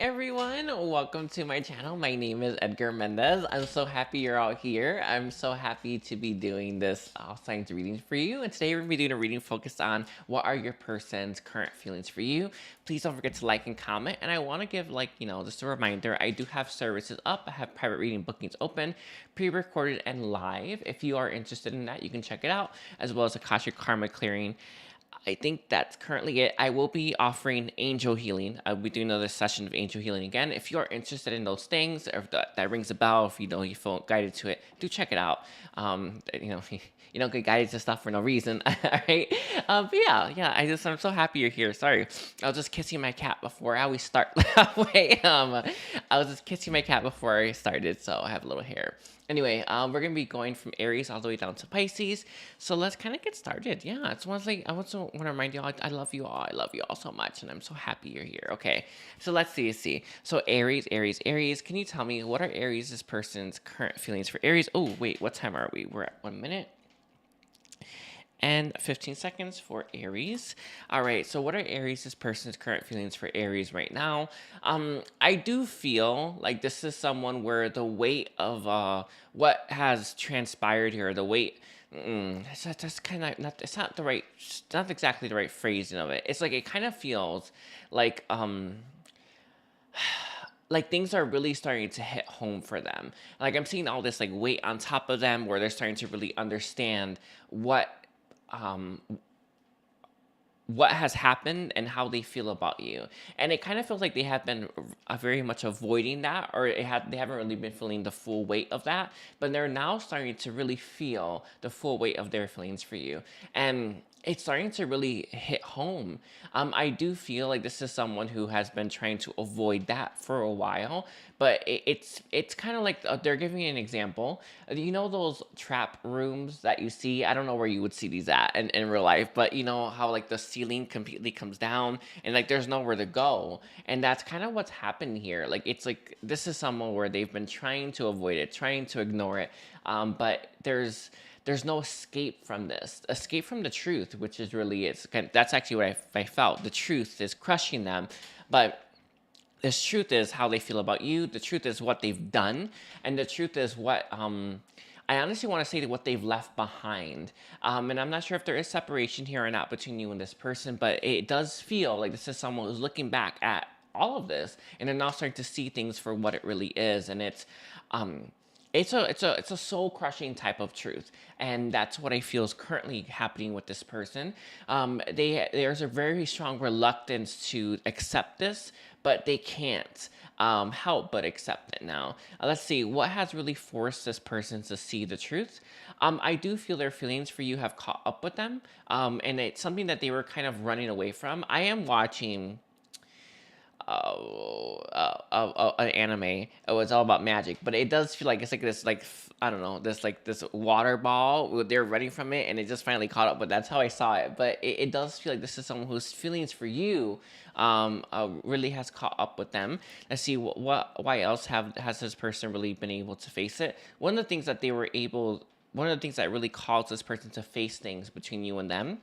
Everyone, welcome to my channel. My name is Edgar Mendez. I'm so happy you're all here. I'm so happy to be doing this signs reading for you. And today we're going to be doing a reading focused on what are your person's current feelings for you. Please don't forget to like and comment. And I want to give just a reminder, I do have services up. I have private reading bookings open, pre-recorded and live. If you are interested in that, you can check it out, as well as Akashic Karma Clearing. I think that's currently it. I will be offering angel healing. I'll be doing another session of angel healing again. If you are interested in those things, or if that rings a bell, if you feel guided to it, do check it out. You don't get guided to stuff for no reason. All right. But yeah. I'm so happy you're here. Sorry, I was just kissing my cat before. I always start that way. I was just kissing my cat before I started, so I have a little hair. Anyway, we're gonna be going from Aries all the way down to Pisces. So let's kind of get started. Yeah, it's one like I also want to remind you all, I love you all. I love you all so much, and I'm so happy you're here. Okay, so let's see. So Aries. Can you tell me what are Aries' person's current feelings for Aries? Oh wait, what time are we? We're at 1 minute and 15 seconds for Aries. All right, so what are Aries' person's current feelings for Aries right now? I do feel like this is someone where the weight of what has transpired here, the weight, that's kind of not, it's not the right, not exactly the right phrasing of it. It's like, it kind of feels like things are really starting to hit home for them. Like I'm seeing all this like weight on top of them where they're starting to really understand um, what has happened and how they feel about you. And it kind of feels like they have been very much avoiding that, or they haven't really been feeling the full weight of that, but they're now starting to really feel the full weight of their feelings for you. And it's starting to really hit home. I do feel like this is someone who has been trying to avoid that for a while, but it's kind of like they're giving you an example. You know those trap rooms that you see? I don't know where you would see these at in real life, but you know how like the ceiling completely comes down and like there's nowhere to go, and that's kind of what's happened here. Like it's like this is someone where they've been trying to avoid it, trying to ignore it, but there's no escape from this. Escape from the truth, which is really that's actually what I felt. The truth is crushing them, but this truth is how they feel about you. The truth is what they've done, and the truth is what I honestly want to say what they've left behind. And I'm not sure if there is separation here or not between you and this person, but it does feel like this is someone who's looking back at all of this, and they're now starting to see things for what it really is, and it's a soul crushing type of truth, and that's what I feel is currently happening with this person. There's a very strong reluctance to accept this, but they can't help but accept it now. Let's see what has really forced this person to see the truth. I do feel their feelings for you have caught up with them, and it's something that they were kind of running away from. I am watching an anime. It was all about magic, but it does feel like it's like this, like I don't know, this water ball. They're running from it, and it just finally caught up. But that's how I saw it. But it does feel like this is someone whose feelings for you really has caught up with them. Let's see why else has this person really been able to face it. One of the things that they were able, one of the things that really caused this person to face things between you and them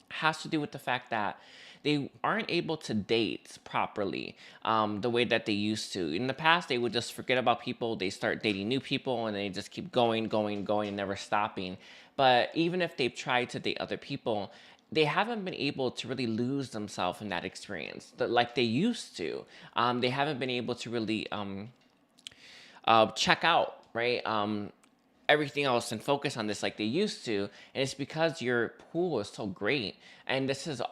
has to do with the fact that they aren't able to date properly the way that they used to. In the past, they would just forget about people. They start dating new people, and they just keep going, and never stopping. But even if they've tried to date other people, they haven't been able to really lose themselves in that experience like they used to. They haven't been able to really check out, right? Everything else and focus on this like they used to, and it's because your pool is so great. And this is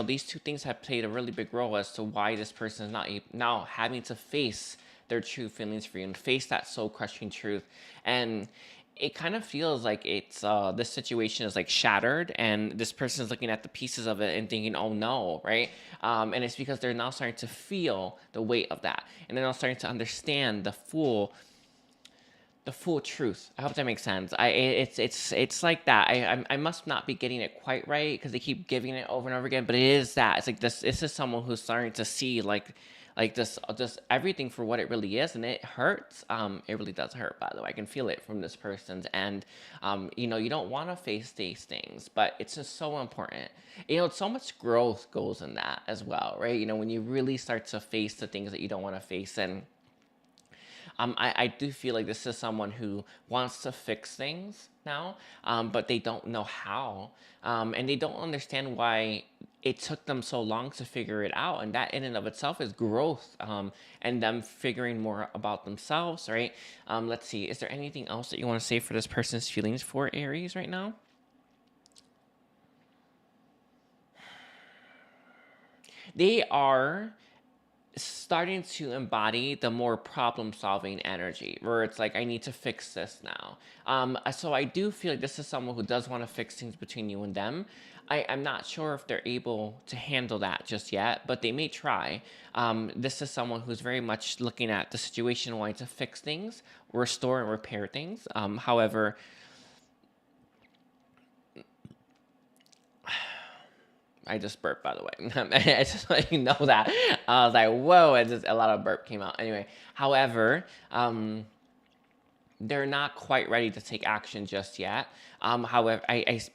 these two things have played a really big role as to why this person is not now having to face their true feelings for you and face that soul crushing truth. And it kind of feels like it's this situation is like shattered, and this person is looking at the pieces of it and thinking, oh no, right? And it's because they're now starting to feel the weight of that, and they're now starting to understand the full truth. I hope that makes sense. It's like that. I must not be getting it quite right because they keep giving it over and over again. But it is that. It's like this is someone who's starting to see like this just everything for what it really is, and it hurts. It really does hurt. By the way, I can feel it from this person's end. You know, you don't want to face these things, but it's just so important. You know, so much growth goes in that as well, right? You know, when you really start to face the things that you don't want to face, and I do feel like this is someone who wants to fix things now, but they don't know how. And they don't understand why it took them so long to figure it out. And that in and of itself is growth, and them figuring more about themselves, right? Let's see. Is there anything else that you want to say for this person's feelings for Aries right now? They are starting to embody the more problem-solving energy, where it's like, I need to fix this now. So I do feel like this is someone who does want to fix things between you and them. I'm not sure if they're able to handle that just yet, but they may try. This is someone who's very much looking at the situation, wanting to fix things, restore and repair things. However, I just burped, by the way. I just let you know that. I was like, whoa, and just a lot of burp came out. Anyway, however, they're not quite ready to take action just yet. However,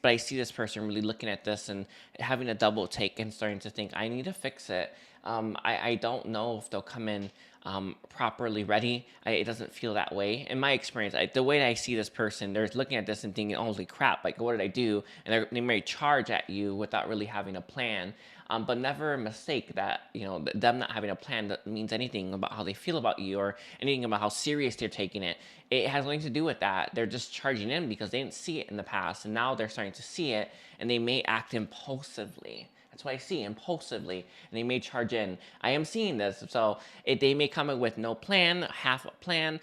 but I see this person really looking at this and having a double take and starting to think, I need to fix it. I don't know if they'll come in properly ready. It doesn't feel that way. In my experience, the way that I see this person, they're looking at this and thinking, oh, holy crap, like, what did I do? And they may charge at you without really having a plan. But never a mistake that, you know, them not having a plan that means anything about how they feel about you or anything about how serious they're taking it. It has nothing to do with that. They're just charging in because they didn't see it in the past, and now they're starting to see it, and they may act impulsively. That's what I see, impulsively, and they may charge in. I am seeing this, so they may come in with no plan, half a plan,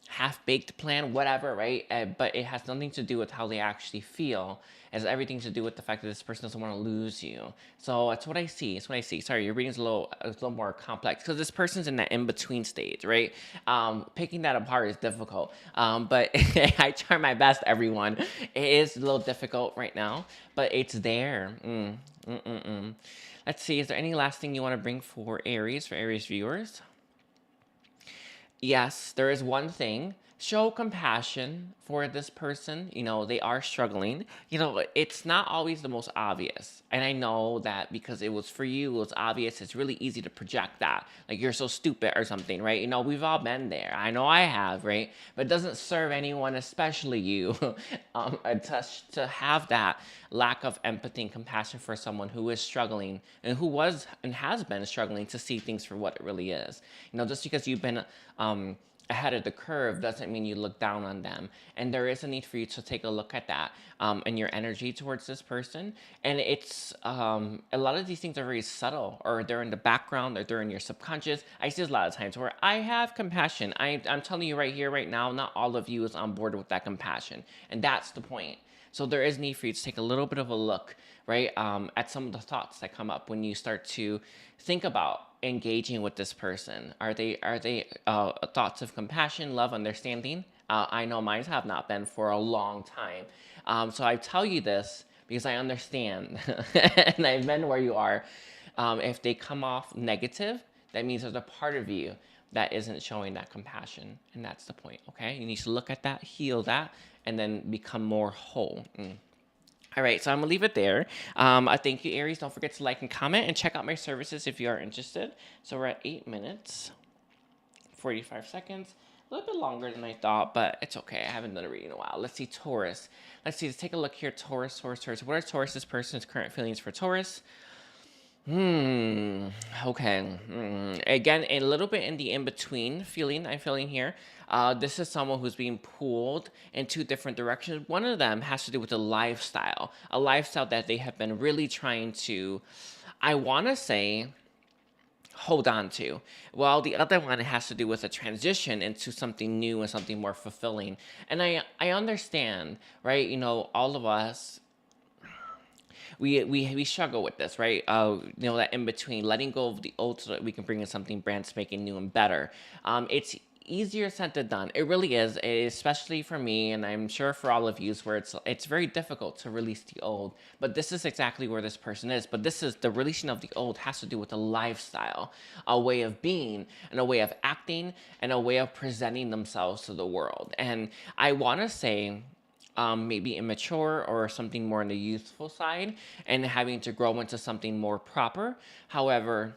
half-baked plan, whatever, right? But it has nothing to do with how they actually feel. It has everything to do with the fact that this person doesn't want to lose you. So that's what I see. That's what I see. Sorry, your reading's a little more complex because this person's in that in-between stage, right? Picking that apart is difficult. But I try my best, everyone. It is a little difficult right now, but it's there. Let's see. Is there any last thing you want to bring for Aries viewers? Yes, there is one thing. Show compassion for this person. You know, they are struggling. You know, it's not always the most obvious. And I know that because it was for you, it was obvious. It's really easy to project that. Like, you're so stupid or something, right? You know, we've all been there. I know I have, right? But it doesn't serve anyone, especially you, to have that lack of empathy and compassion for someone who is struggling and who was and has been struggling to see things for what it really is. You know, just because you've been ahead of the curve doesn't mean you look down on them. And there is a need for you to take a look at that and your energy towards this person. And it's a lot of these things are very subtle, or they're in the background, or they're in your subconscious. I see this a lot of times where I have compassion. I'm telling you right here, right now, not all of you is on board with that compassion. And that's the point. So there is need for you to take a little bit of a look, right, at some of the thoughts that come up when you start to think about engaging with this person. Are they thoughts of compassion, love, understanding? I know mine have not been for a long time. So I tell you this because I understand, and I've been where you are. If they come off negative, that means there's a part of you that isn't showing that compassion, and that's the point, okay? You need to look at that, heal that, and then become more whole. All right, so I'm gonna leave it there. Thank you, Aries. Don't forget to like and comment, and check out my services if you are interested. So we're at 8 minutes, 45 seconds. A little bit longer than I thought, but it's okay. I haven't done a reading in a while. Let's see, Taurus. Let's take a look here. Taurus. What are Taurus's person's current feelings for Taurus? Okay. Again, a little bit in the in-between feeling I'm feeling here. This is someone who's being pulled in two different directions. One of them has to do with a lifestyle that they have been really trying to, I want to say, hold on to. While the other one has to do with a transition into something new and something more fulfilling. And I understand, right? You know, all of us, we struggle with this, right? You know, that in between, letting go of the old so that we can bring in something brand spanking new and better. It's easier said than done. It really is, especially for me, and I'm sure for all of you, where it's very difficult to release the old. But this is exactly where this person is. But this is the releasing of the old has to do with a lifestyle, a way of being, and a way of acting, and a way of presenting themselves to the world. And I want to say, maybe immature or something more on the youthful side, and having to grow into something more proper. However,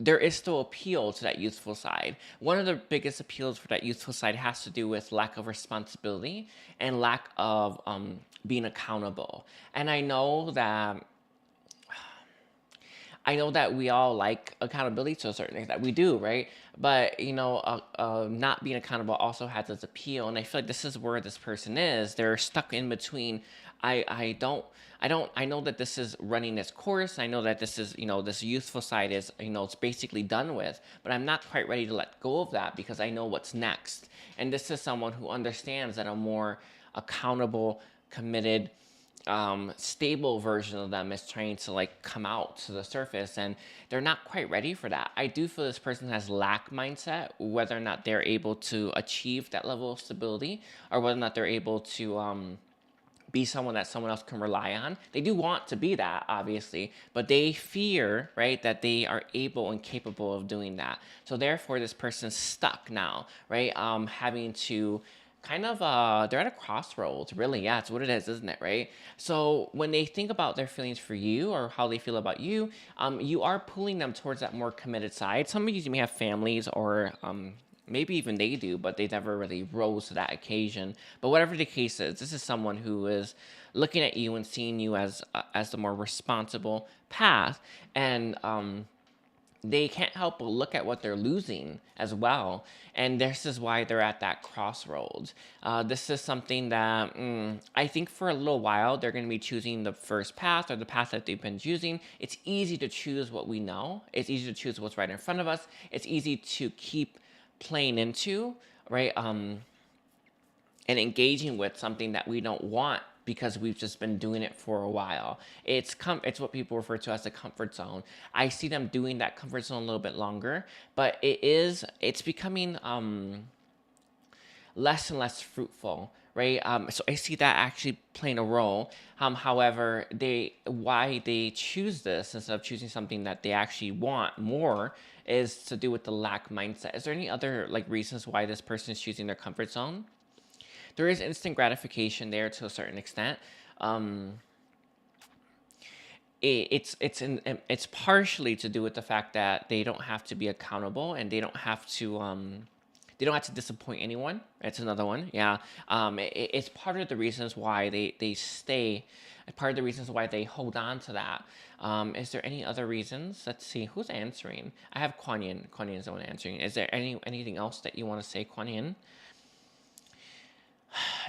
there is still appeal to that youthful side. One of the biggest appeals for that youthful side has to do with lack of responsibility and lack of being accountable. And I know that we all like accountability to a certain extent. We do, right? But not being accountable also has its appeal, and I feel like this is where this person is. They're stuck in between. I know that this is running its course. I know that this is, this youthful side is, it's basically done with. But I'm not quite ready to let go of that because I know what's next. And this is someone who understands that a more accountable, committed, stable version of them is trying to like come out to the surface, and they're not quite ready for that. I do feel this person has lack mindset, whether or not they're able to achieve that level of stability, or whether or not they're able to be someone that someone else can rely on. They do want to be that, obviously, but they fear, right, that they are able and capable of doing that. So therefore, this person's stuck now, right, having to kind of they're at a crossroads, really. Yeah, it's what it is, isn't it, right? So when they think about their feelings for you or how they feel about you, you are pulling them towards that more committed side. Some of you may have families, or maybe even they do, but they never really rose to that occasion. But whatever the case is, this is someone who is looking at you and seeing you as the more responsible path, and they can't help but look at what they're losing as well. And this is why they're at that crossroads. This is something that I think for a little while they're going to be choosing the first path, or the path that they've been choosing. It's easy to choose what we know. It's easy to choose what's right in front of us. It's easy to keep playing into, right? And engaging with something that we don't want because we've just been doing it for a while. It's what people refer to as the comfort zone. I see them doing that comfort zone a little bit longer, but it's becoming less and less fruitful, right? So I see that actually playing a role. However, why they choose this instead of choosing something that they actually want more is to do with the lack mindset. Is there any other reasons why this person is choosing their comfort zone? There is instant gratification there to a certain extent. It's partially to do with the fact that they don't have to be accountable, and they don't have to disappoint anyone. That's another one. Yeah. It's part of the reasons why they stay. Part of the reasons why they hold on to that. Is there any other reasons? Let's see. Who's answering? I have Kuan Yin. Kuan Yin is the one answering. Is there anything else that you want to say, Kuan Yin?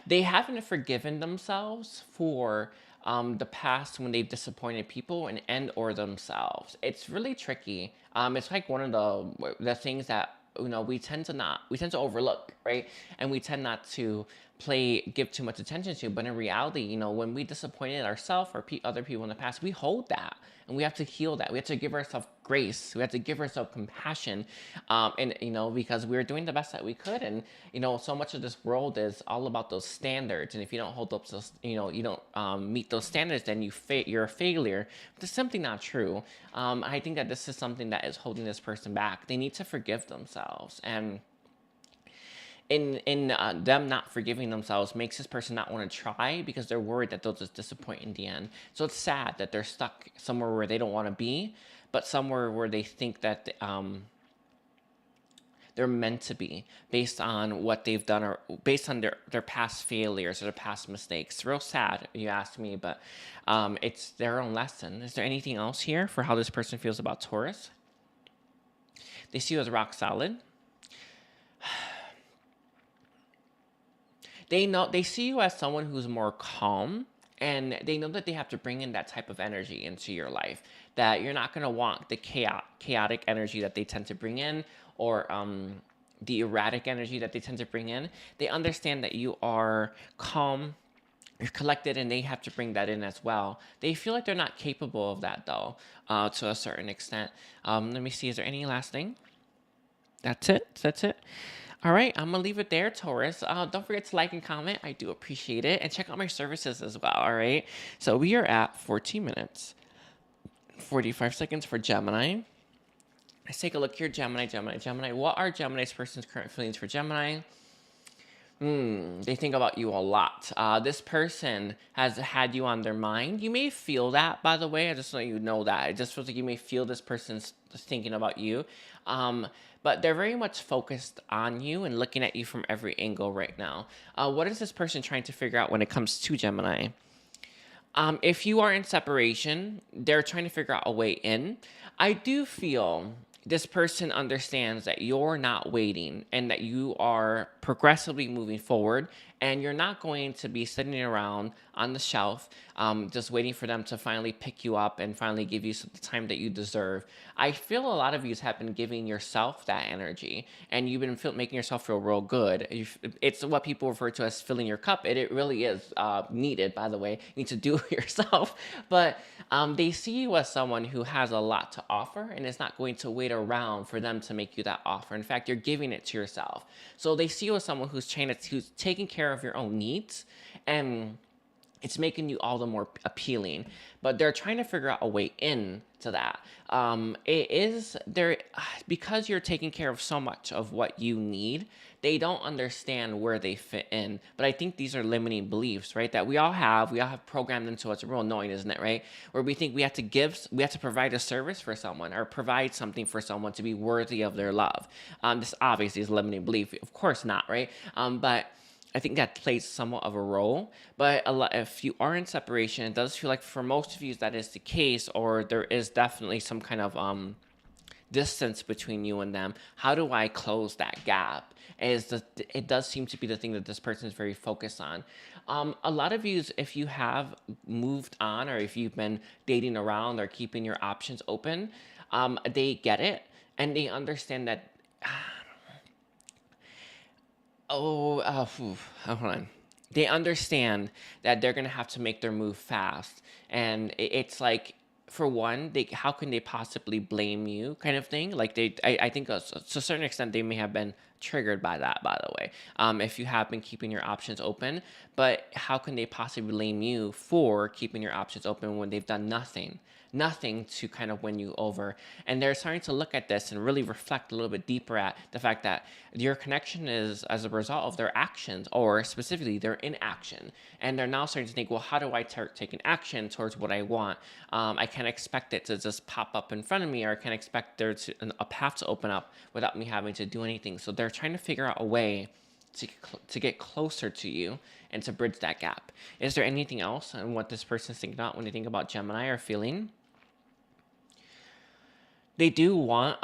They haven't forgiven themselves for the past when they've disappointed people and or themselves. It's really tricky. It's like one of the things that we tend to overlook, right? And we tend not to give too much attention to. But in reality, when we disappointed ourselves or other people in the past, we hold that, and we have to heal that. We have to give ourselves grace. We have to give ourselves compassion, and because we're doing the best that we could, and so much of this world is all about those standards. And if you don't hold up those, you don't meet those standards, then you're a failure. But it's simply not true. I think that this is something that is holding this person back. They need to forgive themselves, and in them not forgiving themselves makes this person not want to try because they're worried that they'll just disappoint in the end. So it's sad that they're stuck somewhere where they don't want to be, but somewhere where they think that they're meant to be based on what they've done, or based on their past failures or their past mistakes. It's real sad, you ask me, but it's their own lesson. Is there anything else here for how this person feels about Taurus? They see you as rock solid. They see you as someone who's more calm, and they know that they have to bring in that type of energy into your life, that you're not going to want the chaotic energy that they tend to bring in, or the erratic energy that they tend to bring in. They understand that you are calm, you're collected, and they have to bring that in as well. They feel like they're not capable of that, though, to a certain extent. Let me see, is there any last thing? That's it. That's it. All right, I'm gonna leave it there, Taurus. Don't forget to like and comment. I do appreciate it, and check out my services as well. All right. So we are at 14 minutes, 45 seconds for Gemini. Let's take a look here. Gemini. What are Gemini's person's current feelings for Gemini? They think about you a lot. This person has had you on their mind. You may feel that, by the way. I just want you to know that. It just feels like you may feel this person's thinking about you. But they're very much focused on you and looking at you from every angle right now. What is this person trying to figure out when it comes to Gemini? If you are in separation, they're trying to figure out a way in. I do feel this person understands that you're not waiting and that you are progressively moving forward, and you're not going to be sitting around on the shelf just waiting for them to finally pick you up and finally give you the time that you deserve. I feel a lot of you have been giving yourself that energy, and you've been making yourself feel real good. It's what people refer to as filling your cup. It really is needed, by the way. You need to do it yourself. But they see you as someone who has a lot to offer and is not going to wait around for them to make you that offer. In fact, you're giving it to yourself. So they see you as someone who's taking care of your own needs, and it's making you all the more appealing. But they're trying to figure out a way in to that. It is there because you're taking care of so much of what you need. They don't understand where they fit in. But I think these are limiting beliefs, right? That we all have programmed into us. A real annoying, isn't it, right? Where we think we have to provide a service for someone or provide something for someone to be worthy of their love. This obviously is a limiting belief. Of course not, right? But I think that plays somewhat of a role. But if you are in separation, it does feel like for most of you that is the case, or there is definitely some kind of distance between you and them. How do I close that gap? It does seem to be the thing that this person is very focused on. A lot of you, if you have moved on, or if you've been dating around or keeping your options open, they get it and they understand that. Hold on. They understand that they're gonna have to make their move fast, and it's like, for one, how can they possibly blame you, kind of thing. Like I think to a certain extent they may have been triggered by that, by the way. If you have been keeping your options open, but how can they possibly blame you for keeping your options open when they've done nothing to kind of win you over? And they're starting to look at this and really reflect a little bit deeper at the fact that your connection is as a result of their actions, or specifically their inaction. And they're now starting to think, well, how do I take an action towards what I want? I can't expect it to just pop up in front of me, or I can't expect there to a path to open up without me having to do anything. So they're trying to figure out a way to get closer to you and to bridge that gap. Is there anything else on what this person's thinking about when they think about Gemini or feeling? They do want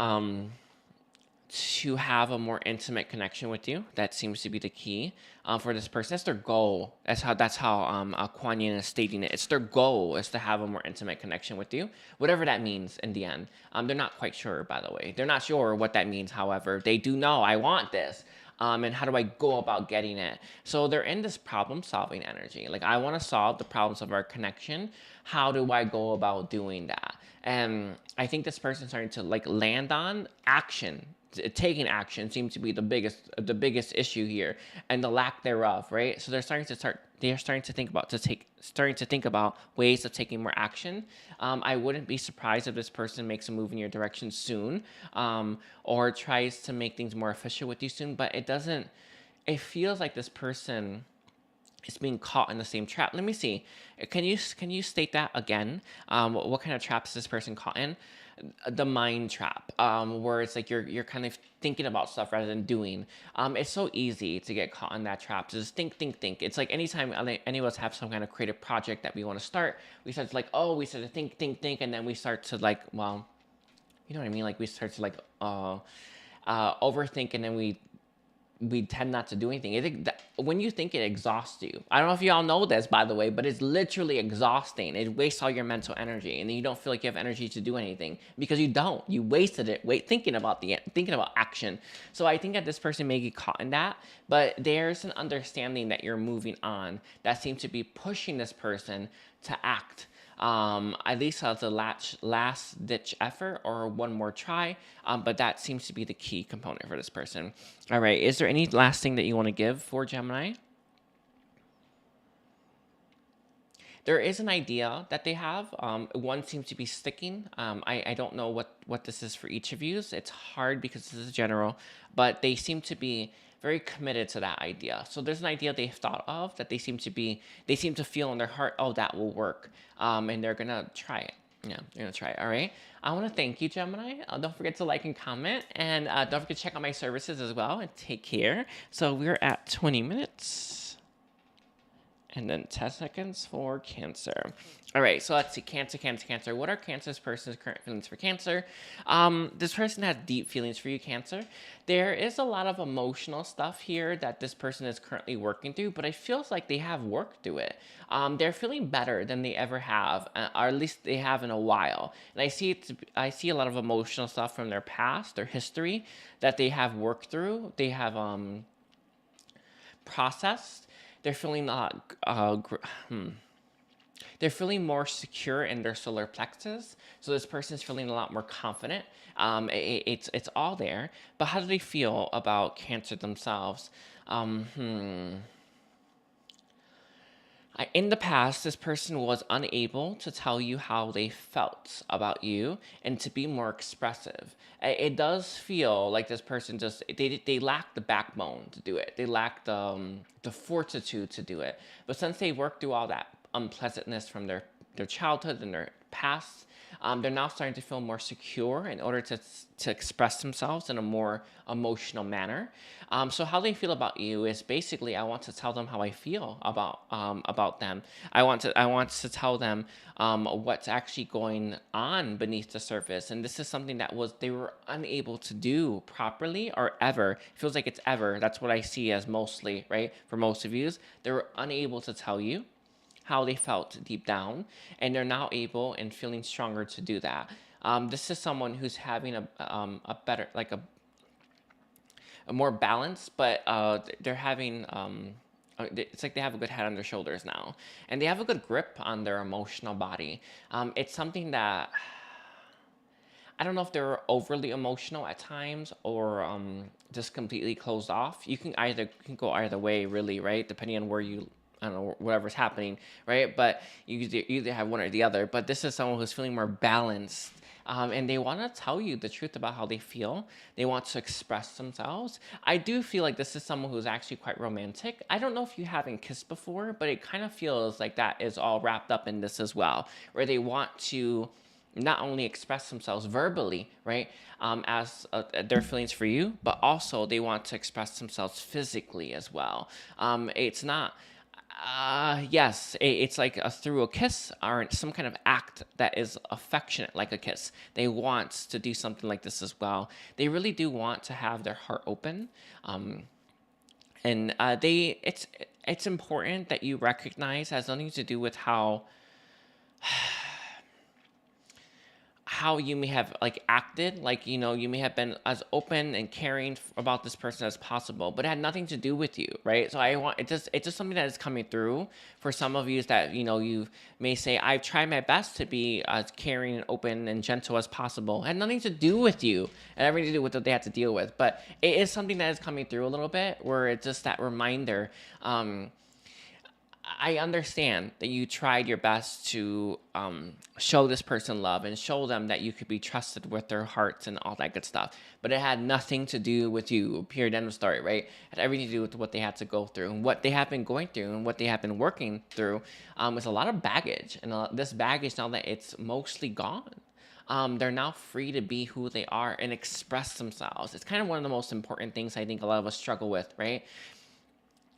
to have a more intimate connection with you. That seems to be the key for this person. That's their goal. That's how Aquarian is stating it. It's their goal is to have a more intimate connection with you, whatever that means in the end. They're not quite sure, by the way. They're not sure what that means. However, they do know, I want this. And how do I go about getting it? So they're in this problem-solving energy. Like, I want to solve the problems of our connection. How do I go about doing that? And I think this person's starting to land on action. Taking action seems to be the biggest issue here, and the lack thereof, right? So they're starting to think about ways of taking more action. I wouldn't be surprised if this person makes a move in your direction soon, or tries to make things more efficient with you soon. But it feels like this person is being caught in the same trap. Let me see. Can you state that again? What kind of trap is this person caught in? The mind trap, where it's like you're kind of thinking about stuff rather than doing. It's so easy to get caught in that trap. To just think. It's like anytime any of us have some kind of creative project that we want to start, we start to think, and then we start to well, you know what I mean? Like, we start to overthink, and then we tend not to do anything. When you think, it exhausts you. I don't know if you all know this, by the way, but it's literally exhausting. It wastes all your mental energy, and then you don't feel like you have energy to do anything because you don't. You wasted it thinking about action. So I think that this person may get caught in that, but there's an understanding that you're moving on that seems to be pushing this person to act. at least as a last ditch effort or one more try. But that seems to be the key component for this person. All right. Is there any last thing that you want to give for Gemini? There is an idea that they have. One seems to be sticking. I don't know what this is for each of you. It's hard because this is general, but they seem to be very committed to that idea. So there's an idea they've thought of that they seem to feel in their heart, oh, that will work. And they're going to try it. Yeah, they're going to try it. All right. I want to thank you, Gemini. Don't forget to like and comment. And don't forget to check out my services as well. And take care. So we're at 20 minutes. And then 10 seconds for Cancer. All right, so let's see. Cancer. What are Cancer's person's current feelings for Cancer? This person has deep feelings for you, Cancer. There is a lot of emotional stuff here that this person is currently working through, but it feels like they have worked through it. They're feeling better than they ever have, or at least they have in a while. And I see a lot of emotional stuff from their past, their history, that they have worked through. They have processed. They're feeling they're feeling more secure in their solar plexus. So this person's feeling a lot more confident. It's all there. But how do they feel about Cancer themselves? In the past, this person was unable to tell you how they felt about you and to be more expressive. It does feel like this person just, they lack the backbone to do it. They lack the fortitude to do it. But since they worked through all that unpleasantness from their childhood and their past, they're now starting to feel more secure in order to express themselves in a more emotional manner. So how they feel about you is basically, I want to tell them how I feel about them. I want to tell them what's actually going on beneath the surface. And this is something that they were unable to do properly or ever. It feels like it's ever. That's what I see as mostly, right? For most of you, they were unable to tell you how they felt deep down, and they're now able and feeling stronger to do that. This is someone who's having a better, like a more balance, but they're having, it's like they have a good head on their shoulders now, and they have a good grip on their emotional body. It's something that, I don't know if they're overly emotional at times or just completely closed off. You can go either way, really, right? Depending on where you, I don't know, whatever's happening, right? But you either have one or the other. But this is someone who's feeling more balanced. And they want to tell you the truth about how they feel. They want to express themselves. I do feel like this is someone who's actually quite romantic. I don't know if you haven't kissed before, but it kind of feels like that is all wrapped up in this as well, where they want to not only express themselves verbally, right, as their feelings for you, but also they want to express themselves physically as well. It's not... yes, it's like through a kiss or some kind of act that is affectionate, like a kiss. They want to do something like this as well. They really do want to have their heart open, and it's important that you recognize it has nothing to do with how you may have like acted, like, you know, you may have been as open and caring about this person as possible, but it had nothing to do with you, right? So it's just something that is coming through for some of you, is that, you know, you may say, I've tried my best to be as caring and open and gentle as possible. It had nothing to do with you and everything to do with what they had to deal with, but it is something that is coming through a little bit, where it's just that reminder. I understand that you tried your best to show this person love and show them that you could be trusted with their hearts and all that good stuff. But it had nothing to do with you, period, end of story, right? It had everything to do with what they had to go through and what they have been going through and what they have been working through. Is a lot of baggage. And this baggage, now that it's mostly gone, they're now free to be who they are and express themselves. It's kind of one of the most important things I think a lot of us struggle with, right?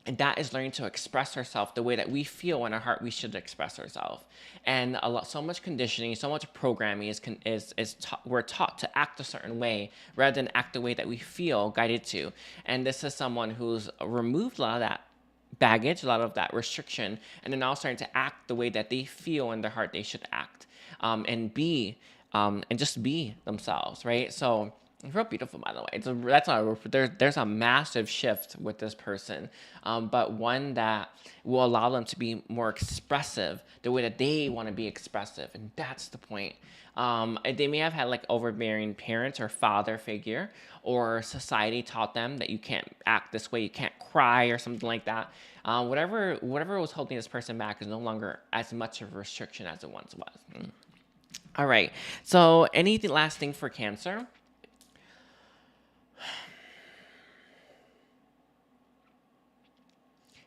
And that is learning to express ourselves the way that we feel in our heart we should express ourselves. And so much conditioning, so much programming we're taught to act a certain way rather than act the way that we feel guided to. And this is someone who's removed a lot of that baggage, a lot of that restriction, and they're now starting to act the way that they feel in their heart they should act, and just be themselves, right? So It's real beautiful, by the way. That's not there's a massive shift with this person, but one that will allow them to be more expressive the way that they want to be expressive, and that's the point. They may have had like overbearing parents or father figure, or society taught them that you can't act this way, you can't cry, or something like that. Whatever was holding this person back is no longer as much of a restriction as it once was. All right. So, anything last thing for Cancer?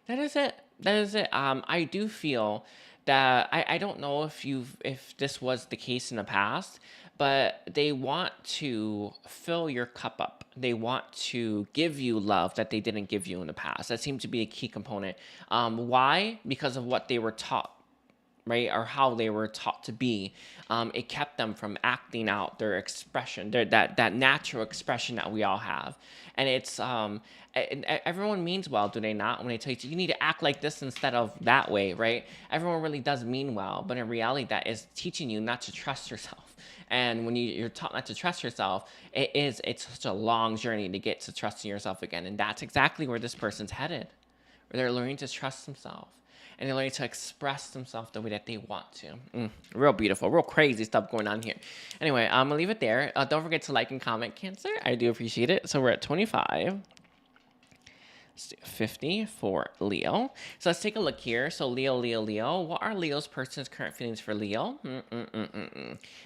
That is it. That is it. I do feel that I don't know if this was the case in the past, but they want to fill your cup up. They want to give you love that they didn't give you in the past. That seems to be a key component. Why? Because of what they were taught, right? Or how they were taught to be. It kept them from acting out their expression, that natural expression that we all have. And it's everyone means well, do they not? When they tell you need to act like this instead of that way, right? Everyone really does mean well, but in reality, that is teaching you not to trust yourself. And when you're taught not to trust yourself, it's such a long journey to get to trusting yourself again. And that's exactly where this person's headed. Where they're learning to trust themselves. And they're learning to express themselves the way that they want to. Real beautiful, real crazy stuff going on here. Anyway, I'm going to leave it there. Don't forget to like and comment, Cancer. I do appreciate it. So we're at 25. 50 for Leo. So let's take a look here. So Leo. What are Leo's person's current feelings for Leo?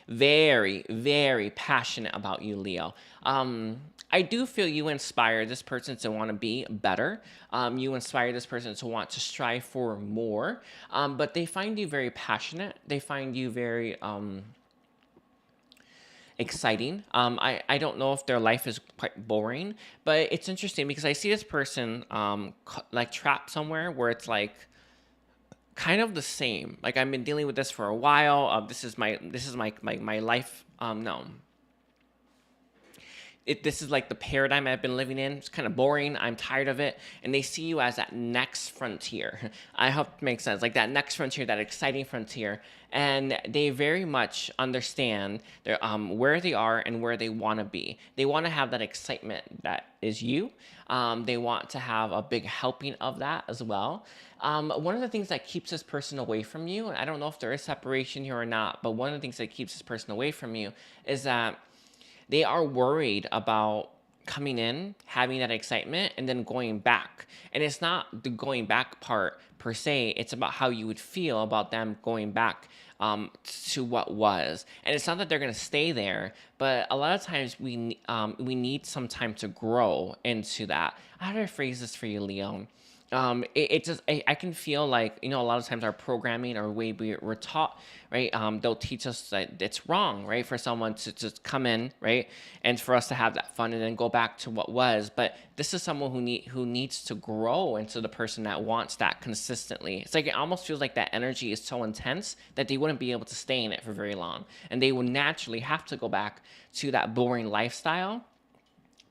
Very, very passionate about you, Leo. I do feel you inspire this person to want to be better. You inspire this person to want to strive for more. But they find you very passionate. They find you very exciting. I don't know if their life is quite boring, but it's interesting because I see this person like trapped somewhere where it's like kind of the same. Like I've been dealing with this for a while. This is my life. No. This is like the paradigm I've been living in. It's kind of boring. I'm tired of it. And they see you as that next frontier. I hope it makes sense. Like that next frontier, that exciting frontier. And they very much understand their, where they are and where they want to be. They want to have that excitement that is you. They want to have a big helping of that as well. One of the things that keeps this person away from you, and I don't know if there is separation here or not, but one of the things that keeps this person away from you is that they are worried about coming in, having that excitement, and then going back. And it's not the going back part per se. It's about how you would feel about them going back to what was. And it's not that they're going to stay there, but a lot of times we need some time to grow into that. How do I phrase this for you, Leo? I can feel like, a lot of times our programming or way we're taught, right? They'll teach us that it's wrong, right? For someone to just come in, right? And for us to have that fun and then go back to what was. But this is someone who needs to grow into the person that wants that consistently. It's like, it almost feels like that energy is so intense that they wouldn't be able to stay in it for very long. And they will naturally have to go back to that boring lifestyle,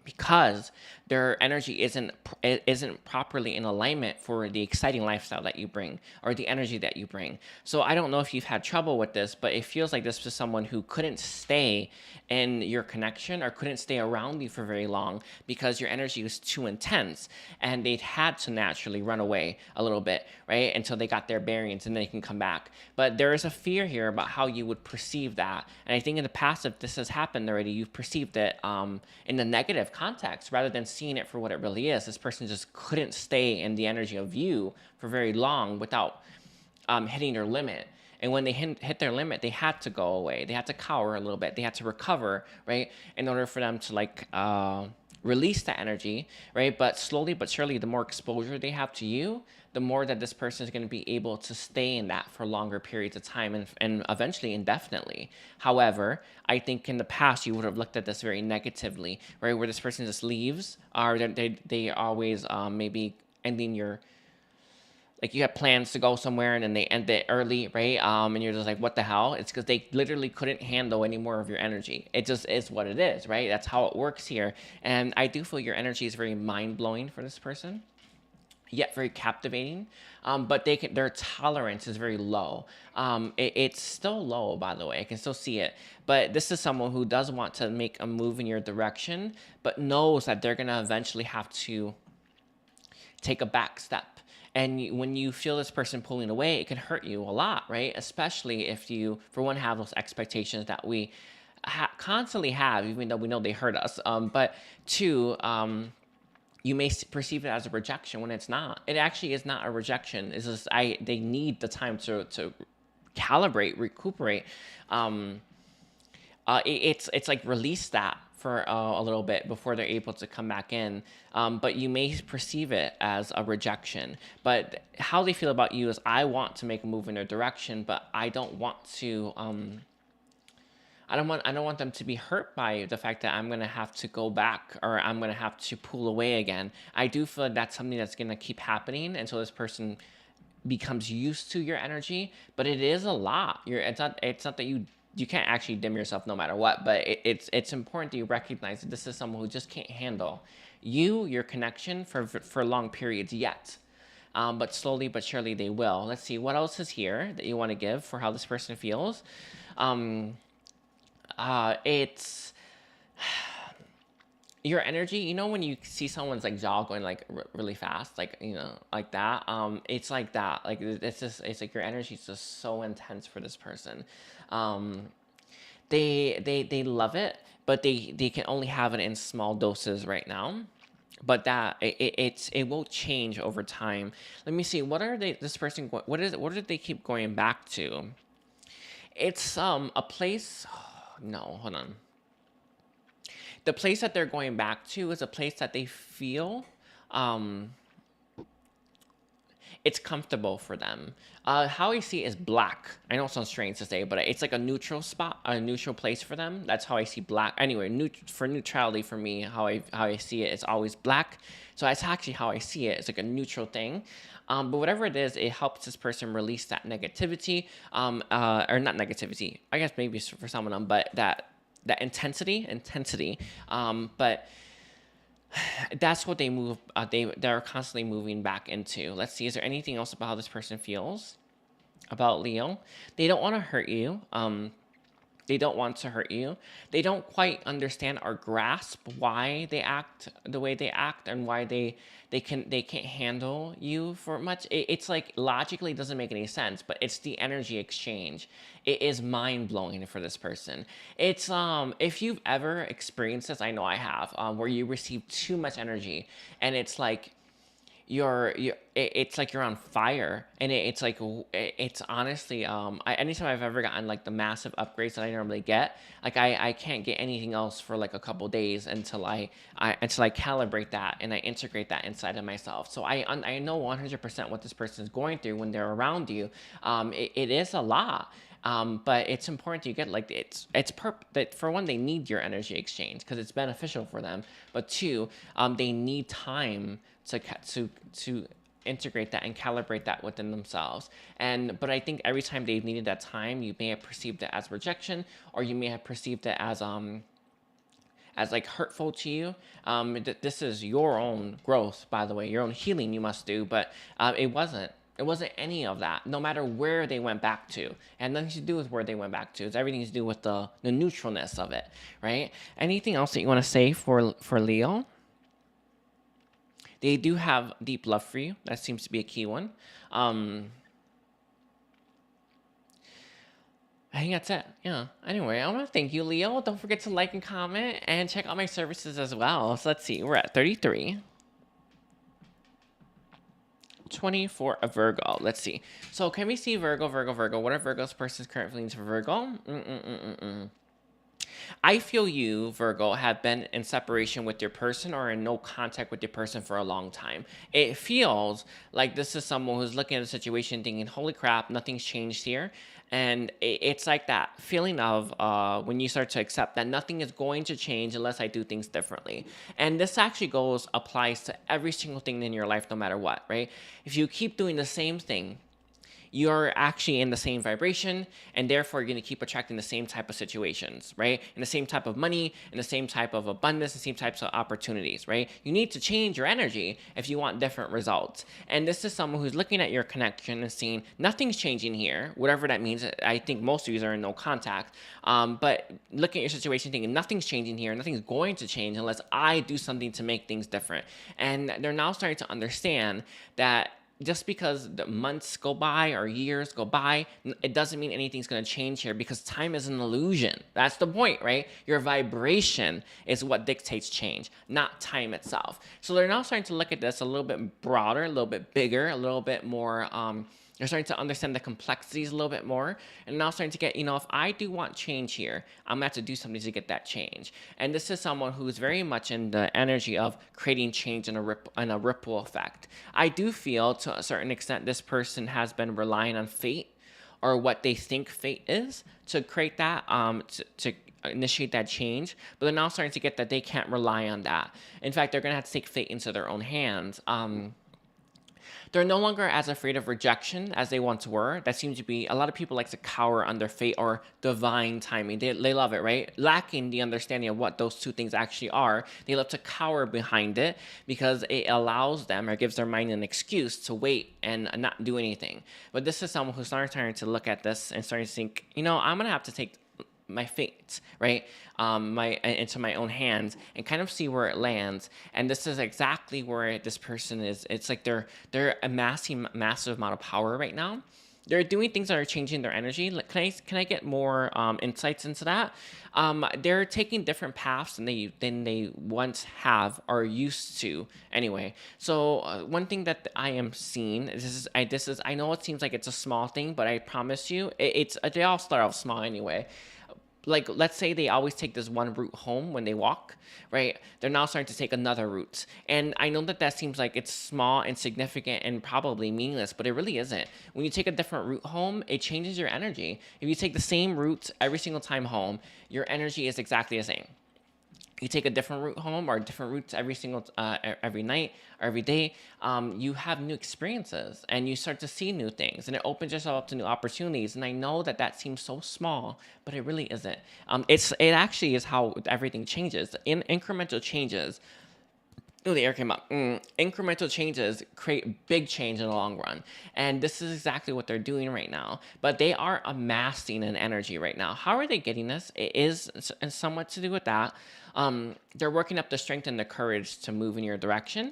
because their energy isn't properly in alignment for the exciting lifestyle that you bring or the energy that you bring. So I don't know if you've had trouble with this, but it feels like this was someone who couldn't stay in your connection or couldn't stay around you for very long because your energy was too intense, and they'd had to naturally run away a little bit, right? Until they got their bearings and they can come back. But there is a fear here about how you would perceive that. And I think in the past, if this has happened already, you've perceived it in the negative context rather than seeing it for what it really is. This person just couldn't stay in the energy of you for very long without hitting their limit. And when they hit their limit, they had to go away. They had to cower a little bit. They had to recover, right? In order for them to release that energy, right? But slowly but surely, the more exposure they have to you, the more that this person is going to be able to stay in that for longer periods of time and eventually indefinitely. However, I think in the past, you would have looked at this very negatively, right? Where this person just leaves, or they always maybe ending your, like you have plans to go somewhere and then they end it early, right? And you're just like, what the hell? It's because they literally couldn't handle any more of your energy. It just is what it is, right? That's how it works here. And I do feel your energy is very mind-blowing for this person. yet very captivating, but their tolerance is very low. It's still low, by the way. I can still see it, but this is someone who does want to make a move in your direction, but knows that they're gonna eventually have to take a back step. And when you feel this person pulling away, it can hurt you a lot, right? Especially if you, for one, have those expectations that we constantly have, even though we know they hurt us. But two, you may perceive it as a rejection when it's not. It actually is not a rejection. It's just they need the time to calibrate, recuperate. It's like release that for a little bit before they're able to come back in. But you may perceive it as a rejection. But how they feel about you is, I want to make a move in their direction, but I don't want to. I don't want them to be hurt by the fact that I'm gonna have to go back, or I'm gonna have to pull away again. I do feel like that's something that's gonna keep happening until this person becomes used to your energy. But it is a lot. It's not that you can't actually dim yourself no matter what, but it's important that you recognize that this is someone who just can't handle your connection for long periods yet. But slowly but surely they will. Let's see, what else is here that you want to give for how this person feels? It's your energy. You know, when you see someone's like jaw going like really fast, like, you know, like that. It's like that. Like, it's like your energy is just so intense for this person. They love it, but they can only have it in small doses right now. But that it will change over time. Let me see. What are they? This person. What is it? What did they keep going back to? It's a place. No, hold on. The place that they're going back to is a place that they feel it's comfortable for them. How I see it is black. I know it sounds strange to say, but it's like a neutral spot, a neutral place for them. That's how I see black. Anyway, for neutrality for me, how I see it is always black. So that's actually how I see it. It's like a neutral thing. But whatever it is, it helps this person release that negativity, or not negativity. I guess maybe for some of them, but that intensity. But that's what they move. They're constantly moving back into. Let's see. Is there anything else about how this person feels about Leo? They don't want to hurt you. They don't want to hurt you. They don't quite understand or grasp why they act the way they act, and why they can't handle you for much. It's like logically doesn't make any sense, but it's the energy exchange. It is mind blowing for this person. It's if you've ever experienced this, I know I have, where you receive too much energy, and it's like it's like you're on fire, and it's like, it's honestly, anytime I've ever gotten like the massive upgrades that I normally get, like I can't get anything else for like a couple days until I calibrate that and I integrate that inside of myself. So I know 100% what this person is going through when they're around you. It is a lot. But it's important you get like that. For one, they need your energy exchange because it's beneficial for them. But two, they need time to integrate that and calibrate that within themselves. But I think every time they've needed that time, you may have perceived it as rejection, or you may have perceived it as like hurtful to you. This is your own growth, by the way, your own healing you must do. But it wasn't any of that, no matter where they went back to. And nothing to do with where they went back to. It's everything to do with the neutralness of it, right? Anything else that you want to say for Leo? They do have deep love for you. That seems to be a key one. I think that's it. Yeah. Anyway, I want to thank you, Leo. Don't forget to like and comment and check out my services as well. So let's see. We're at 33. 24 of Virgo. Let's see. So can we see Virgo? What are Virgo's person's current feelings for Virgo? I feel you, Virgo, have been in separation with your person or in no contact with your person for a long time. It feels like this is someone who's looking at the situation thinking, holy crap, nothing's changed here. And it's like that feeling of when you start to accept that nothing is going to change unless I do things differently. And this actually applies to every single thing in your life, no matter what, right? If you keep doing the same thing, you're actually in the same vibration, and therefore you're going to keep attracting the same type of situations, right? And the same type of money, and the same type of abundance, the same types of opportunities, right? You need to change your energy if you want different results. And this is someone who's looking at your connection and seeing nothing's changing here, whatever that means. I think most of you are in no contact, but looking at your situation thinking nothing's changing here, nothing's going to change unless I do something to make things different. And they're now starting to understand that just because the months go by or years go by, it doesn't mean anything's going to change here, because time is an illusion. That's the point, right? Your vibration is what dictates change, not time itself. So they're now starting to look at this a little bit broader, a little bit bigger, a little bit more, they're starting to understand the complexities a little bit more, and now starting to get, if I do want change here, I'm gonna have to do something to get that change. And this is someone who's very much in the energy of creating change in a ripple effect. I do feel to a certain extent this person has been relying on fate, or what they think fate is, to create that, to initiate that change, but they're now starting to get that they can't rely on that. In fact, they're gonna have to take fate into their own hands. They're no longer as afraid of rejection as they once were. That seems to be, a lot of people like to cower under fate or divine timing. They love it, right? Lacking the understanding of what those two things actually are, they love to cower behind it because it allows them, or gives their mind an excuse to wait and not do anything. But this is someone who's starting to look at this and starting to think, I'm going to have to take my fate, right, into my own hands and kind of see where it lands. And this is exactly where this person is. It's like they're amassing massive amount of power right now. They're doing things that are changing their energy. Can I get more insights into that? They're taking different paths than they once have or used to. Anyway, so one thing that I am seeing I know it seems like it's a small thing, but I promise you, they all start off small anyway. Like, let's say they always take this one route home when they walk, right? They're now starting to take another route. And I know that seems like it's small, insignificant, and probably meaningless, but it really isn't. When you take a different route home, it changes your energy. If you take the same route every single time home, your energy is exactly the same. You take a different route home, or different routes every night or every day, you have new experiences and you start to see new things, and it opens yourself up to new opportunities. And I know that seems so small, but it really isn't. It actually is how everything changes in incremental changes. Oh, the air came up. Incremental changes create big change in the long run. And this is exactly what they're doing right now. But they are amassing an energy right now. How are they getting this? It is somewhat to do with that. They're working up the strength and the courage to move in your direction.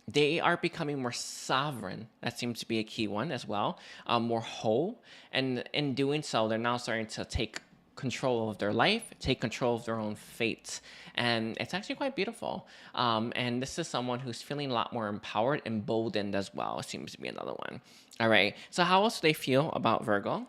They are becoming more sovereign. That seems to be a key one as well. More whole. And in doing so, they're now starting to take control of their life, take control of their own fates. And it's actually quite beautiful. And this is someone who's feeling a lot more empowered, emboldened as well. It seems to be another one. All right. So how else do they feel about Virgo?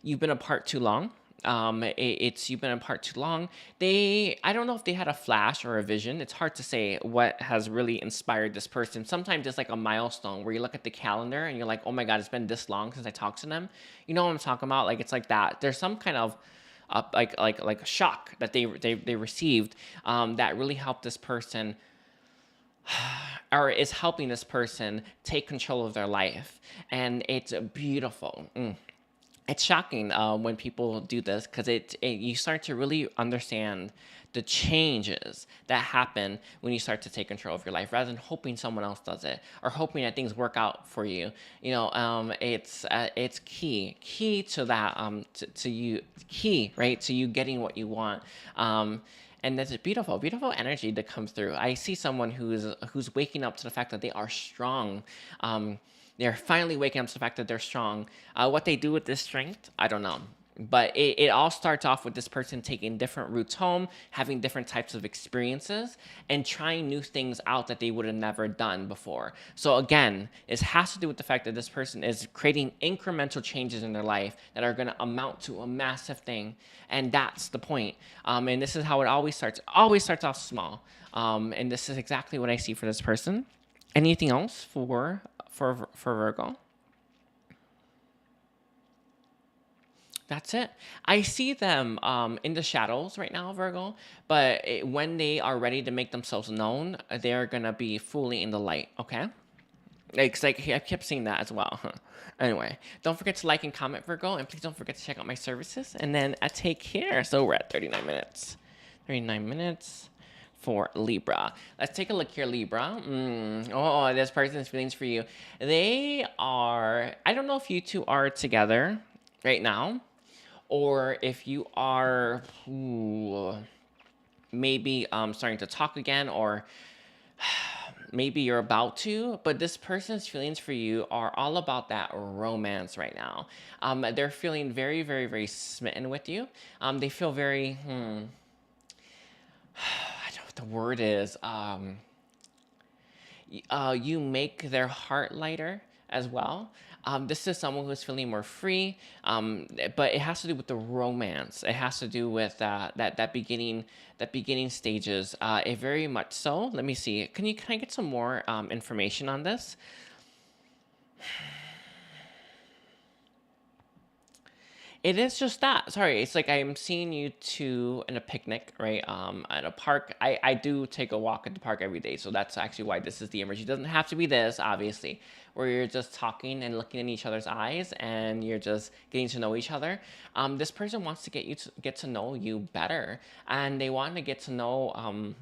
You've been apart too long. You've been apart too long. I don't know if they had a flash or a vision. It's hard to say what has really inspired this person. Sometimes it's like a milestone where you look at the calendar and you're like, oh my God, it's been this long since I talked to them. You know what I'm talking about? Like, it's like that. There's some kind of like a shock that they received that really helped this person, or is helping this person take control of their life. And it's beautiful. It's shocking when people do this, because you start to really understand the changes that happen when you start to take control of your life, rather than hoping someone else does it or hoping that things work out for you. It's key to that, right, to you getting what you want. And that's a beautiful energy that comes through. I see someone who's waking up to the fact that they are strong. They're finally waking up to the fact that they're strong. What they do with this strength, I don't know. But it all starts off with this person taking different routes home, having different types of experiences, and trying new things out that they would have never done before. So again, it has to do with the fact that this person is creating incremental changes in their life that are going to amount to a massive thing. And that's the point. And this is how it always starts. It always starts off small. And this is exactly what I see for this person. Anything else for Virgo? That's it. I see them in the shadows right now, Virgo, but when they are ready to make themselves known, they're going to be fully in the light, okay? Like I kept seeing that as well. Anyway, don't forget to like and comment, Virgo, and please don't forget to check out my services. And then I take care. So we're at 39 minutes. 39 minutes for Libra. Let's take a look here, Libra. Oh, this person's feelings for you. They are, I don't know if you two are together right now, or if you are maybe starting to talk again, or maybe you're about to, but this person's feelings for you are all about that romance right now. They're feeling very, very, very smitten with you. They feel very, I don't know what the word is. You make their heart lighter as well. This is someone who's feeling more free, but it has to do with the romance. It has to do with that beginning stages. It very much so. Let me see. Can I get some more information on this? It is just that. Sorry, it's like I'm seeing you two in a picnic, right? At a park. I do take a walk at the park every day, so that's actually why this is the image. It doesn't have to be this, obviously, where you're just talking and looking in each other's eyes and you're just getting to know each other. This person wants to get to know you better, and they want to get to know.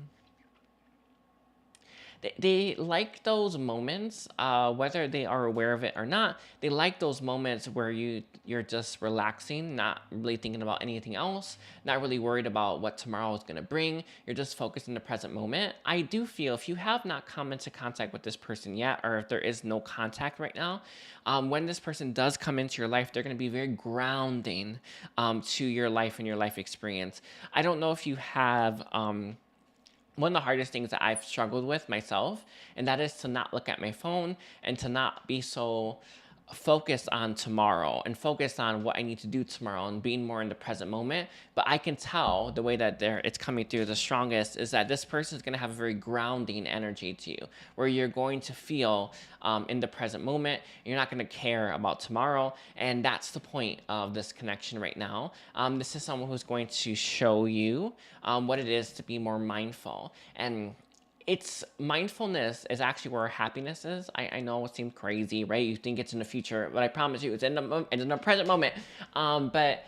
They like those moments, whether they are aware of it or not. They like those moments where you're just relaxing, not really thinking about anything else, not really worried about what tomorrow is going to bring. You're just focused in the present moment. I do feel if you have not come into contact with this person yet, or if there is no contact right now, when this person does come into your life, they're going to be very grounding to your life and your life experience. I don't know if you have... one of the hardest things that I've struggled with myself, and that is to not look at my phone and to not be so focused on tomorrow and focused on what I need to do tomorrow and being more in the present moment. But I can tell the way that it's coming through the strongest is that this person is going to have a very grounding energy to you, where you're going to feel in the present moment. You're not going to care about tomorrow. And that's the point of this connection right now. This is someone who's going to show you what it is to be more mindful. And mindfulness is actually where happiness is. I know it seems crazy, right? You think it's in the future, but I promise you it's in the present moment. But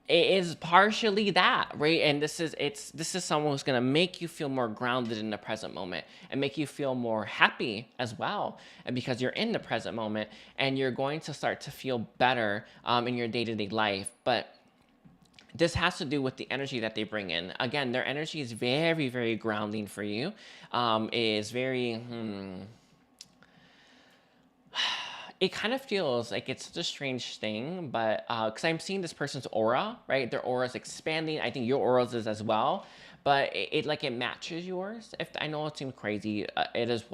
it is partially that, right? And this is someone who's gonna make you feel more grounded in the present moment and make you feel more happy as well. And because you're in the present moment, and you're going to start to feel better in your day-to-day life. But this has to do with the energy that they bring in. Again, their energy is very, very grounding for you. Is very... It kind of feels like it's such a strange thing, but because I'm seeing this person's aura, right? Their aura is expanding. I think your aura is as well. But it matches yours. If I know it seems crazy, it is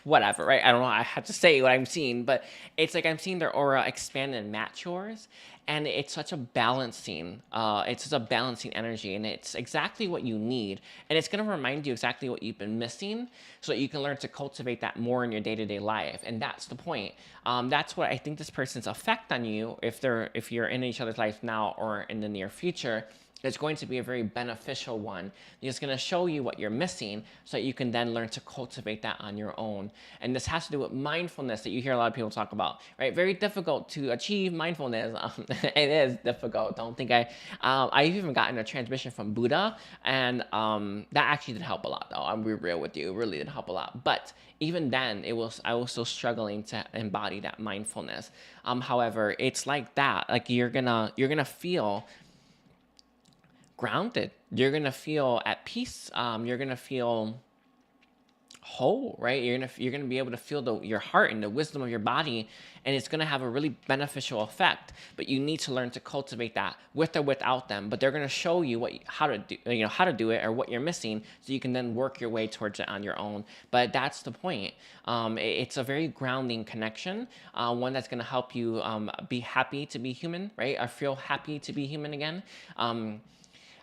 whatever, right? I don't know. I have to say what I'm seeing, but it's like I'm seeing their aura expand and match yours, and it's such a balancing. It's just a balancing energy, and it's exactly what you need, and it's gonna remind you exactly what you've been missing, so that you can learn to cultivate that more in your day-to-day life. And that's the point. That's what I think this person's effect on you, if you're in each other's life now or in the near future. It's going to be a very beneficial one. It's going to show you what you're missing so that you can then learn to cultivate that on your own. And this has to do with mindfulness that you hear a lot of people talk about, right? Very difficult to achieve mindfulness. It is difficult. Don't think I've even gotten a transmission from Buddha, and that actually did help a lot, though. I'm be real with you. It really did help a lot. But even then, I was still struggling to embody that mindfulness. However, it's like that. Like you're gonna feel grounded. You're gonna feel at peace. You're gonna feel whole, right? You're gonna be able to feel your heart and the wisdom of your body, and it's gonna have a really beneficial effect. But you need to learn to cultivate that with or without them. But they're gonna show you how to do it, or what you're missing, so you can then work your way towards it on your own. But that's the point. It's a very grounding connection, one that's gonna help you be happy to be human, right? Or feel happy to be human again.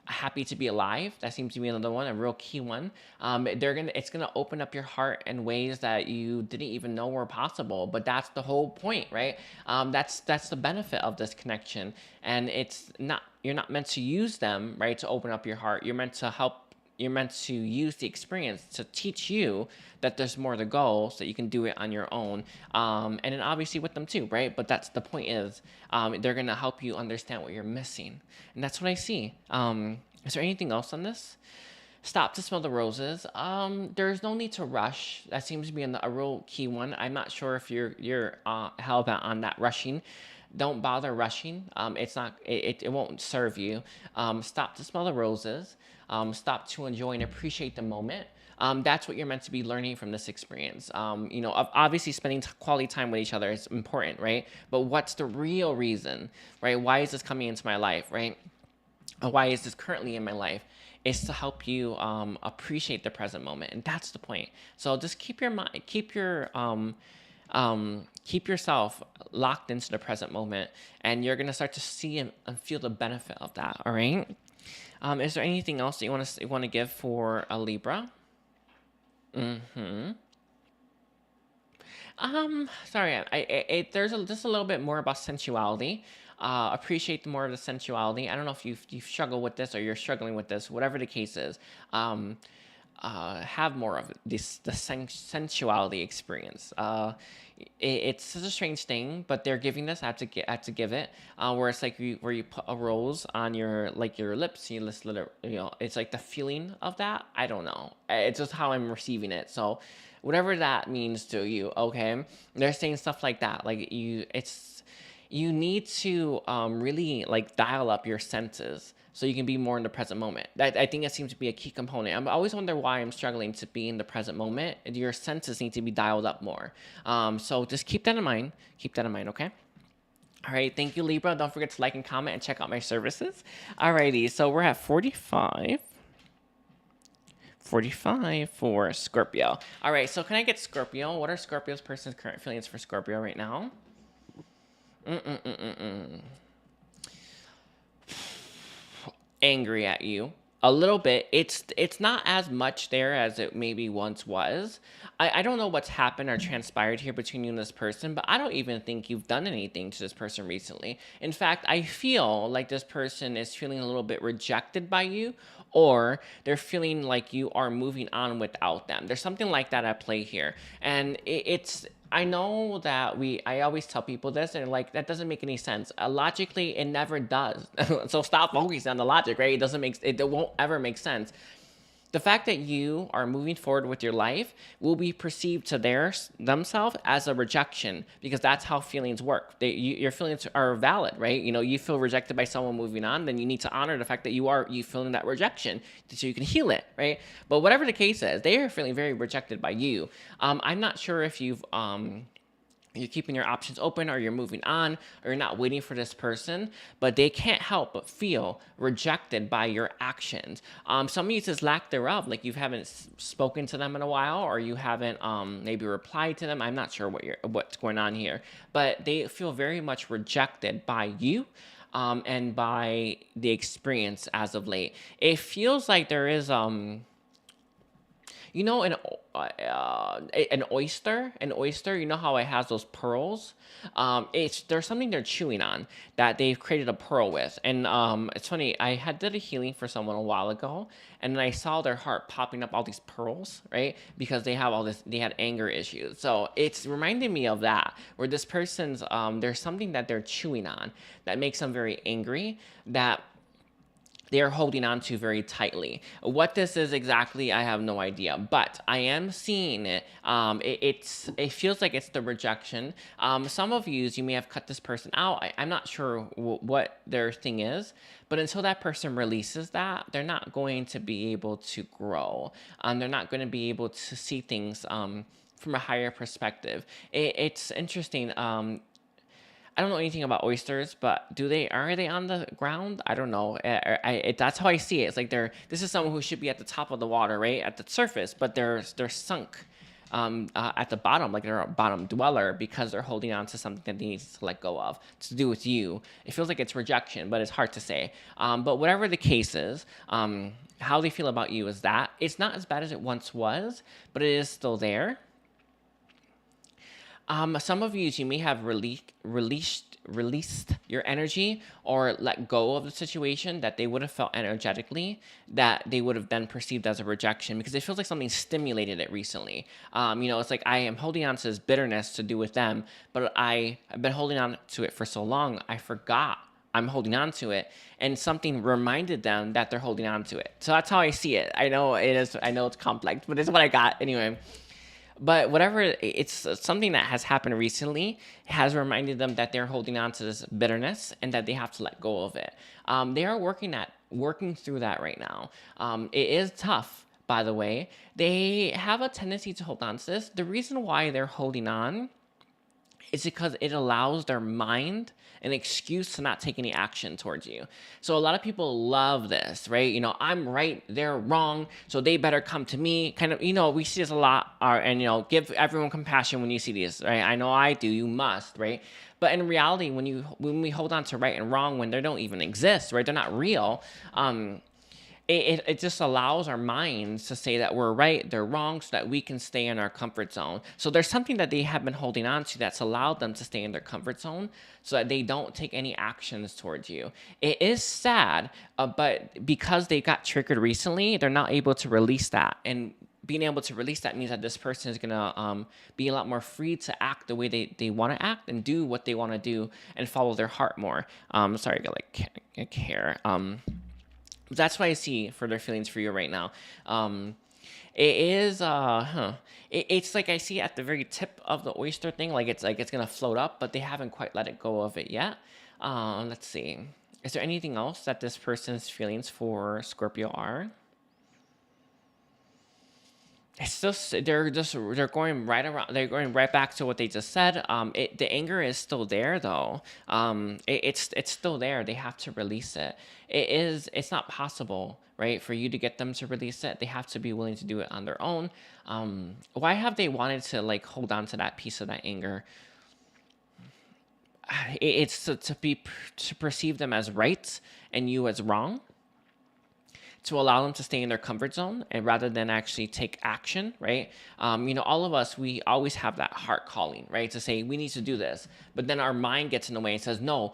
Happy to be alive. That seems to be another one, a real key one. It's gonna open up your heart in ways that you didn't even know were possible. But that's the whole point, right? That's the benefit of this connection. And you're not meant to use them, right, to open up your heart. You're meant to help you're meant to use the experience to teach you that there's more to go so that you can do it on your own. And then obviously with them too, right? But that's the point is they're going to help you understand what you're missing. And that's what I see. Is there anything else on this? Stop to smell the roses. There's no need to rush. That seems to be a real key one. I'm not sure if you're hell bent on that rushing. Don't bother rushing. It won't serve you. Stop to smell the roses. Stop to enjoy and appreciate the moment. That's what you're meant to be learning from this experience. Obviously spending quality time with each other is important, right? But what's the real reason, right? Why is this coming into my life, right? Why is this currently in my life? Is to help you appreciate the present moment, and that's the point. So just keep yourself locked into the present moment, and you're gonna start to see and feel the benefit of that. All right. Is there anything else that you want to give for a Libra? Sorry, there's just a little bit more about sensuality. Appreciate more of the sensuality. I don't know if you struggle with this or you're struggling with this, whatever the case is. Have more of the sensuality experience. It's such a strange thing, but they're giving this. I have to give it. Where it's like where you put a rose on your lips, you just let it, it's like the feeling of that. I don't know. It's just how I'm receiving it. So whatever that means to you, okay? They're saying stuff like that. Like you need to really dial up your senses so you can be more in the present moment. I think that seems to be a key component. I always wonder why I'm struggling to be in the present moment. Your senses need to be dialed up more. So just keep that in mind. Keep that in mind, okay? All right, thank you, Libra. Don't forget to like and comment and check out my services. Alrighty, so we're at 45. 45 for Scorpio. All right, so can I get Scorpio? What are Scorpio's person's current feelings for Scorpio right now? Angry at you a little bit. It's not as much there as it maybe once was. I don't know what's happened or transpired here between you and this person, but I don't even think you've done anything to this person recently. In fact, I feel like this person is feeling a little bit rejected by you, or they're feeling like you are moving on without them. There's something like that at play here. And I know that I always tell people this, and that doesn't make any sense. Logically, it never does. So stop focusing on the logic, right? It won't ever make sense. The fact that you are moving forward with your life will be perceived to themselves as a rejection, because that's how feelings work. Your feelings are valid, right? You feel rejected by someone moving on, then you need to honor the fact that you feeling that rejection so you can heal it, right? But whatever the case is, they are feeling very rejected by you. I'm not sure if you're keeping your options open, or you're moving on, or you're not waiting for this person, but they can't help but feel rejected by your actions. Some of you just lack thereof, like you haven't spoken to them in a while, or you haven't maybe replied to them. I'm not sure what's going on here, but they feel very much rejected by you. And by the experience as of late. It feels like there is an oyster, you know how it has those pearls? There's something they're chewing on that they've created a pearl with. And it's funny, I did a healing for someone a while ago, and then I saw their heart popping up all these pearls, right? Because they had anger issues. So it's reminding me of that, where this person's, there's something that they're chewing on that makes them very angry, that they are holding on to very tightly. What this is exactly, I have no idea, but I am seeing it. It feels like it's the rejection. Some of you may have cut this person out. I'm not sure what their thing is, but until that person releases that, they're not going to be able to grow. They're not going to be able to see things from a higher perspective. It's interesting. I don't know anything about oysters, but are they on the ground? I don't know. That's how I see it. It's like this is someone who should be at the top of the water, right, at the surface, but they're sunk at the bottom, like they're a bottom dweller, because they're holding on to something that they need to let go of. It's to do with you. It feels like it's rejection, but it's hard to say. But whatever the case is, how they feel about you is that it's not as bad as it once was, but it is still there. Some of you may have released your energy or let go of the situation that they would have felt energetically that they would have then perceived as a rejection, because it feels like something stimulated it recently. It's like I am holding on to this bitterness to do with them, but I've been holding on to it for so long, I forgot I'm holding on to it, and something reminded them that they're holding on to it. So that's how I see it. I know it is. I know it's complex, but it's what I got anyway. But whatever, it's something that has happened recently has reminded them that they're holding on to this bitterness and that they have to let go of it. They are working through that right now. It is tough, by the way. They have a tendency to hold on to this. The reason why they're holding on is because it allows their mind an excuse to not take any action towards you. So a lot of people love this, right? I'm right, they're wrong, so they better come to me. Kind of, we see this a lot, and give everyone compassion when you see this, right? I know I do, you must, right? But in reality, when we hold on to right and wrong when they don't even exist, right? They're not real. It just allows our minds to say that we're right, they're wrong, so that we can stay in our comfort zone. So there's something that they have been holding on to that's allowed them to stay in their comfort zone so that they don't take any actions towards you. It is sad, but because they got triggered recently, they're not able to release that. And being able to release that means that this person is going to be a lot more free to act the way they want to act and do what they want to do and follow their heart more. Sorry, I got like hair. That's what I see for their feelings for you right now. It is, it's like I see at the very tip of the oyster thing, like it's gonna float up, but they haven't quite let it go of it yet. Let's see. Is there anything else that this person's feelings for Scorpio are? It's still, they're going right around, they're going right back to what they just said. The anger is still there though. It's still there. They have to release it. It's not possible, right, for you to get them to release it. They have to be willing to do it on their own. Why have they wanted to like hold on to that piece of that anger? It's to perceive them as right and you as wrong, to allow them to stay in their comfort zone and rather than actually take action, right? All of us, we always have that heart calling, right? To say, we need to do this. But then our mind gets in the way and says, no,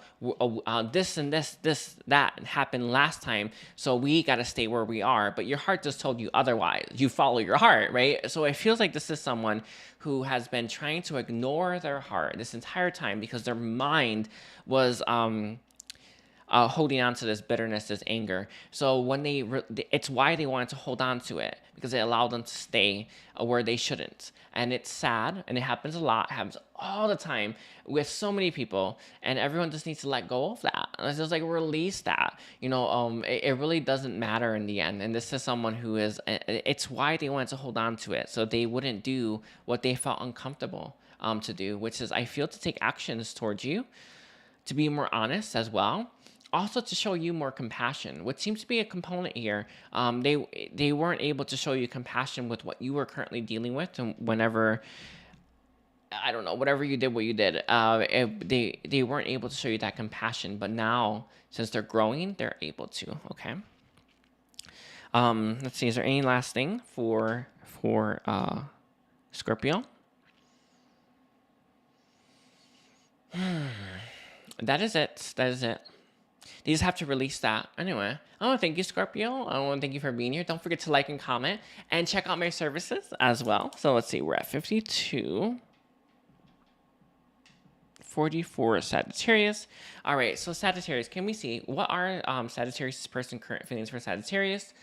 this and that happened last time, so we got to stay where we are. But your heart just told you otherwise. You follow your heart, right? So it feels like this is someone who has been trying to ignore their heart this entire time because their mind was holding on to this bitterness, this anger. So when it's why they wanted to hold on to it, because it allowed them to stay where they shouldn't. And it's sad, and it happens a lot, happens all the time with so many people, and everyone just needs to let go of that. It's just like release that. It really doesn't matter in the end. And this is someone who is, it's why they wanted to hold on to it, so they wouldn't do what they felt uncomfortable to do, which is, I feel, to take actions towards you, to be more honest as well. Also to show you more compassion, which seems to be a component here. They weren't able to show you compassion with what you were currently dealing with, and whenever, I don't know, whatever you did, they weren't able to show you that compassion. But now, since they're growing, they're able to. Okay. Let's see. Is there any last thing for Scorpio? That is it. That is it. They just have to release that. Anyway, I want to thank you, Scorpio. I want to thank you for being here. Don't forget to like and comment and check out my services as well. So let's see, we're at 52. 44 Sagittarius. All right, so Sagittarius, can we see what are Sagittarius' person current feelings for Sagittarius?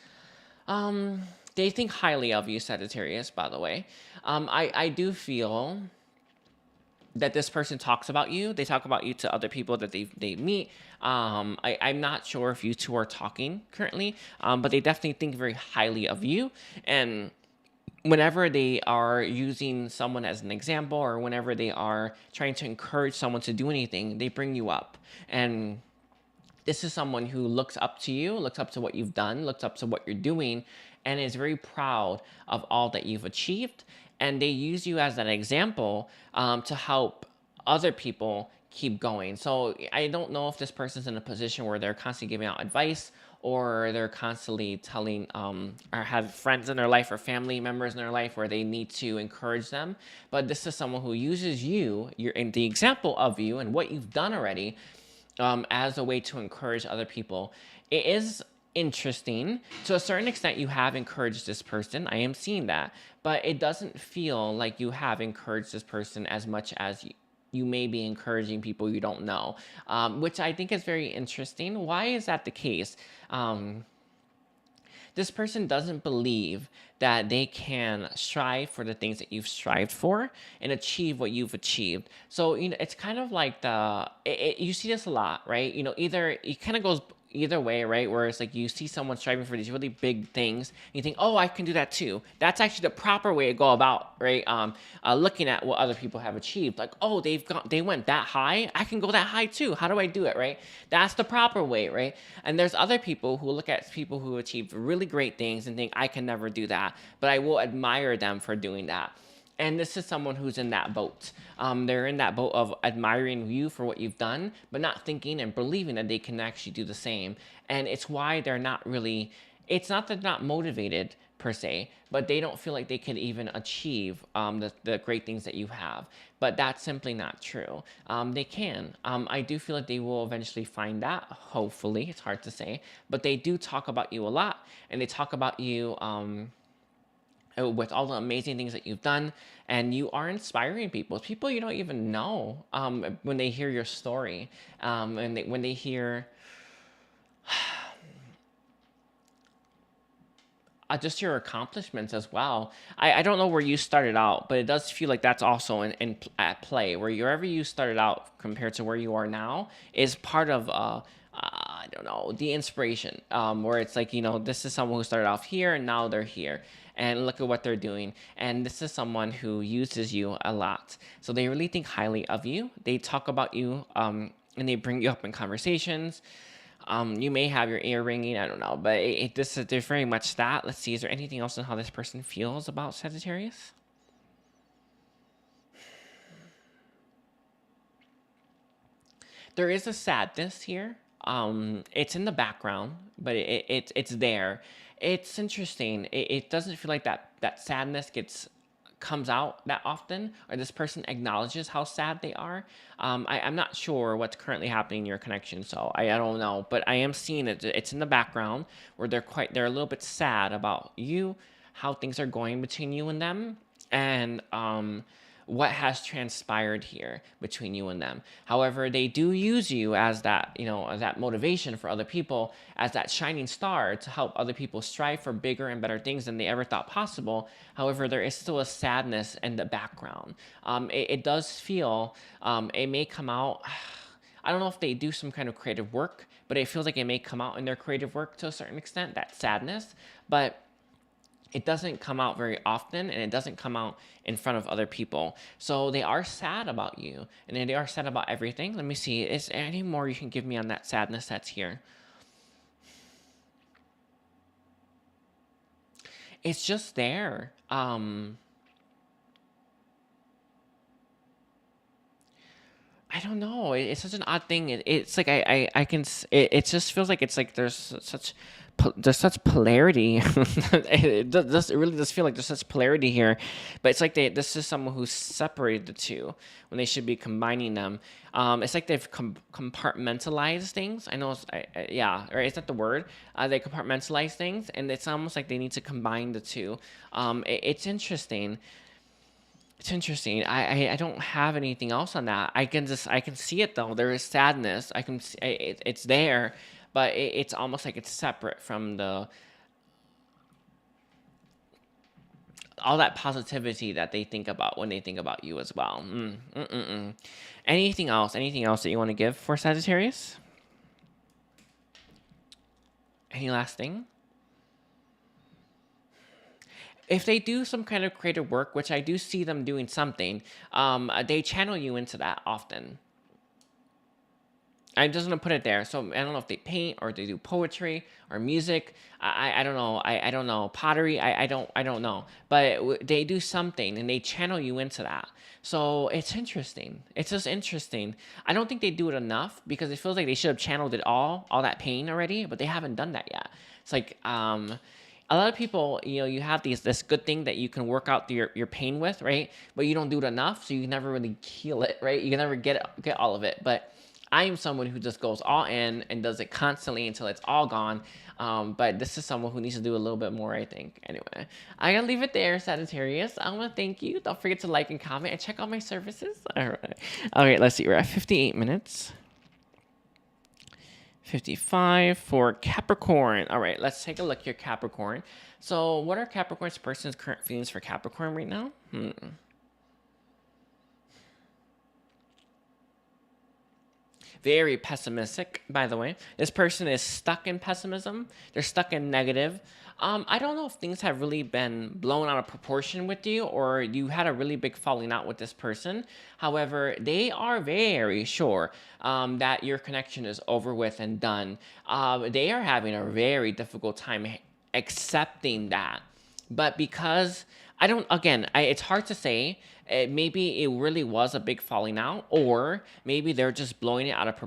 They think highly of you, Sagittarius, by the way. I do feel that this person talks about you. They talk about you to other people that they meet. I'm not sure if you two are talking currently, but they definitely think very highly of you. And whenever they are using someone as an example, or whenever they are trying to encourage someone to do anything, they bring you up. And this is someone who looks up to you, looks up to what you've done, looks up to what you're doing, and is very proud of all that you've achieved. And they use you as an example to help other people keep going. So I don't know if this person's in a position where they're constantly giving out advice, or they're constantly telling, or have friends in their life or family members in their life where they need to encourage them. But this is someone who uses you, you're in the example of you and what you've done already, as a way to encourage other people. It is interesting. To a certain extent, you have encouraged this person. I am seeing that. But it doesn't feel like you have encouraged this person as much as you may be encouraging people you don't know, which I think is very interesting. Why is that the case? This person doesn't believe that they can strive for the things that you've strived for and achieve what you've achieved. So, it's kind of like you see this a lot, right? Either it kind of goes either way, right? Where it's like you see someone striving for these really big things, and you think, oh, I can do that too. That's actually the proper way to go about, right? Looking at what other people have achieved, like, oh, they went that high, I can go that high too. How do I do it, right? That's the proper way, right? And there's other people who look at people who achieved really great things and think, I can never do that, but I will admire them for doing that. And this is someone who's in that boat. They're in that boat of admiring you for what you've done, but not thinking and believing that they can actually do the same. And it's why they're not really, it's not that they're not motivated per se, but they don't feel like they can even achieve the great things that you have. But that's simply not true. They can. I do feel like they will eventually find that, hopefully. It's hard to say. But they do talk about you a lot, and they talk about you with all the amazing things that you've done, and you are inspiring people you don't even know, when they hear your story, and when they hear just your accomplishments as well. I don't know where you started out, but it does feel like that's also at play, where wherever you started out compared to where you are now is part of I don't know, the inspiration, where it's like, this is someone who started off here and now they're here. And look at what they're doing. And this is someone who uses you a lot. So they really think highly of you. They talk about you, and they bring you up in conversations. You may have your ear ringing, I don't know. But there's very much that. Let's see, is there anything else on how this person feels about Sagittarius? There is a sadness here. It's in the background, but it's there. It's interesting. It doesn't feel like that sadness comes out that often, or this person acknowledges how sad they are. I'm not sure what's currently happening in your connection, so I don't know. But I am seeing it. It's in the background where they're a little bit sad about you, how things are going between you and them, and what has transpired here between you and them. However, they do use you as that, as that motivation for other people, as that shining star to help other people strive for bigger and better things than they ever thought possible. However, there is still a sadness in the background. It does feel, it may come out, I don't know if they do some kind of creative work, but it feels like it may come out in their creative work to a certain extent, that sadness. But it doesn't come out very often, and it doesn't come out in front of other people. So they are sad about you, and they are sad about everything. Let me see. Is there any more you can give me on that sadness that's here? It's just there. I don't know. It's such an odd thing. It's like I can. It just feels like it's like there's such polarity. It really does feel like there's such polarity here, but it's like this is someone who's separated the two when they should be combining them. It's like they've compartmentalized things. I know, yeah, right. Is that the word? They compartmentalize things, and it's almost like they need to combine the two. It's interesting. It's interesting. I don't have anything else on that. I can see it though. There is sadness. I can see it's there, but it's almost like it's separate from all that positivity that they think about when they think about you as well. Anything else? Anything else that you want to give for Sagittarius? Any last thing? If they do some kind of creative work, which I do see them doing something, they channel you into that often. I'm just gonna put it there. So I don't know if they paint or they do poetry or music. I don't know. I don't know pottery. I don't know. But they do something and they channel you into that. So it's interesting. It's just interesting. I don't think they do it enough because it feels like they should have channeled it all that pain already, but they haven't done that yet. It's like a lot of people, you know, you have this good thing that you can work out your pain with, right? But you don't do it enough, so you never really heal it, right? You can never get all of it. But I am someone who just goes all in and does it constantly until it's all gone. But this is someone who needs to do a little bit more, I think. Anyway, I gotta leave it there, Sagittarius. I want to thank you. Don't forget to like and comment and check out my services. All right. Okay, let's see. We're at 58 minutes. 55 for Capricorn. All right, let's take a look here, Capricorn. So what are Capricorn's person's current feelings for Capricorn right now? Very pessimistic, by the way. This person is stuck in pessimism. They're stuck in negative. I don't know if things have really been blown out of proportion with you or you had a really big falling out with this person. However, they are very sure that your connection is over with and done. They are having a very difficult time accepting that. But because it's hard to say. Maybe it really was a big falling out, or maybe they're just blowing it out of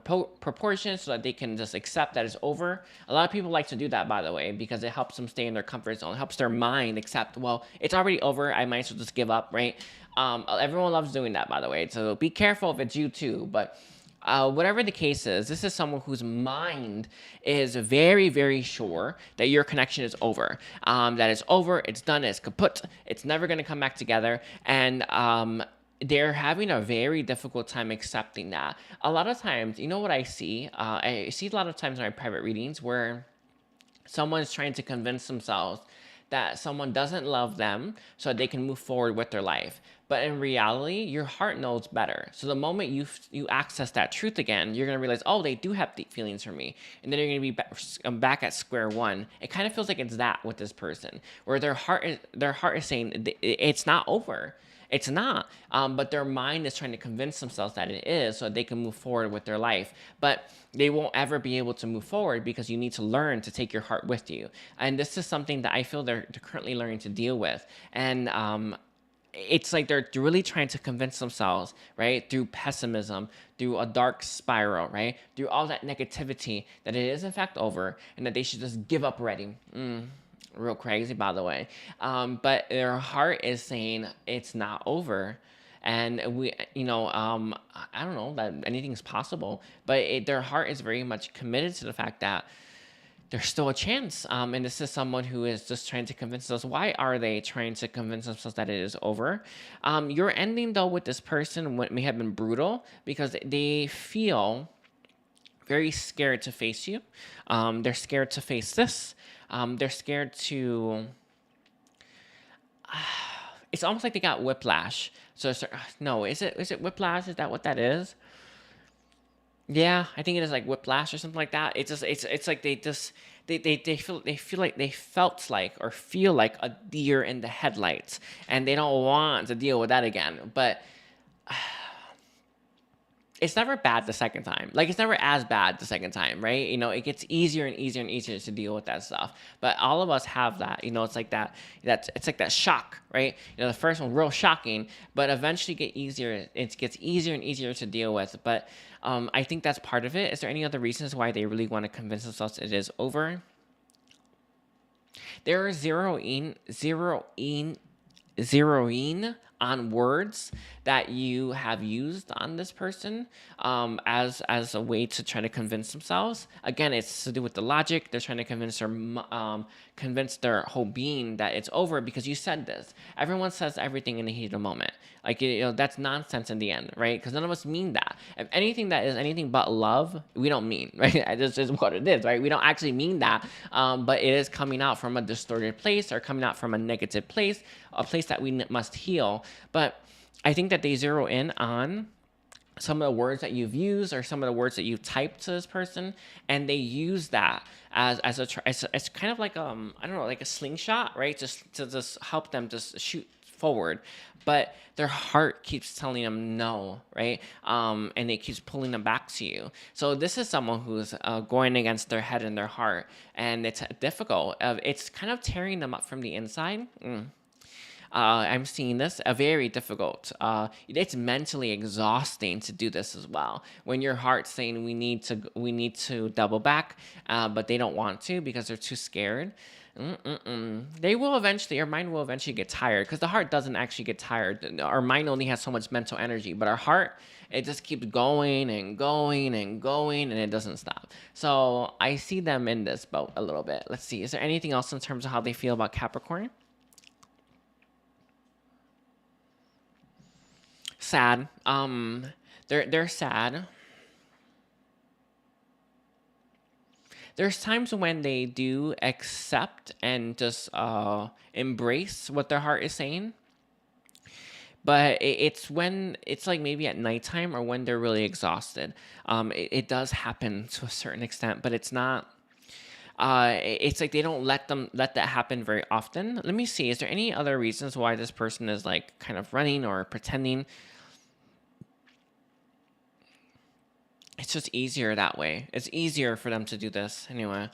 proportion so that they can just accept that it's over. A lot of people like to do that, by the way, because it helps them stay in their comfort zone. It helps their mind accept, well, it's already over. I might as well just give up, right? Everyone loves doing that, by the way. So be careful if it's you too. But whatever the case is, this is someone whose mind is very, very sure that your connection is over. That it's over, it's done, it's kaput, it's never going to come back together. And they're having a very difficult time accepting that. A lot of times, you know what I see? I see a lot of times in my private readings where someone's trying to convince themselves that someone doesn't love them so they can move forward with their life. But in reality, your heart knows better. So the moment you access that truth again, you're going to realize, oh, they do have deep feelings for me. And then you're going to be back at square one. It kind of feels like it's that with this person, where their heart is saying it's not over. It's not, but their mind is trying to convince themselves that it is so they can move forward with their life. But they won't ever be able to move forward because you need to learn to take your heart with you. And this is something that I feel they're currently learning to deal with. And it's like they're really trying to convince themselves, right, through pessimism, through a dark spiral, right, through all that negativity, that it is in fact over and that they should just give up already. Real crazy, by the way. But their heart is saying it's not over. And we, I don't know that anything's possible, but their heart is very much committed to the fact that there's still a chance. And this is someone who is just trying to convince us. Why are they trying to convince themselves that it is over? Your ending, though, with this person may have been brutal because they feel very scared to face you. They're scared to face this. They're scared to... it's almost like they got whiplash. So, no, is it whiplash? Is that what that is? Yeah, I think it is like whiplash or something like that. It's like they felt like or feel like a deer in the headlights, and they don't want to deal with that again. But it's never bad the second time. Like, it's never as bad the second time, right? You know, it gets easier and easier and easier to deal with that stuff. But all of us have that. You know, it's like it's like that shock, right? You know, the first one real shocking, but eventually it gets easier and easier to deal with. But I think that's part of it. Is there any other reasons why they really want to convince themselves it is over? They're zeroing on words that you have used on this person as a way to try to convince themselves. Again, it's to do with the logic. They're trying to convince their whole being that it's over because you said this. Everyone says everything in the heat of the moment. Like, you know, that's nonsense in the end, right? Because none of us mean that. If anything that is anything but love, we don't mean, right? This is what it is, right? We don't actually mean that, but it is coming out from a distorted place or coming out from a negative place, a place that we must heal. But I think that they zero in on some of the words that you've used or some of the words that you've typed to this person, and they use that as kind of like I don't know, like a slingshot, right? Just to help them just shoot forward, but their heart keeps telling them no, right? And it keeps pulling them back to you. So this is someone who's going against their head and their heart, and it's difficult. It's kind of tearing them up from the inside. I'm seeing this very difficult. It's mentally exhausting to do this as well. When your heart's saying we need to double back, but they don't want to because they're too scared. They will eventually, our mind will eventually get tired, because the heart doesn't actually get tired. Our mind only has so much mental energy, but our heart, it just keeps going and going and going, and it doesn't stop. So I see them in this boat a little bit. Let's see. Is there anything else in terms of how they feel about Capricorn? Sad. They're sad. There's times when they do accept and just embrace what their heart is saying. But it's when it's like maybe at nighttime or when they're really exhausted. It does happen to a certain extent, but it's not. It's like they don't let that happen very often. Let me see. Is there any other reasons why this person is like kind of running or pretending? It's just easier that way. It's easier for them to do this anyway.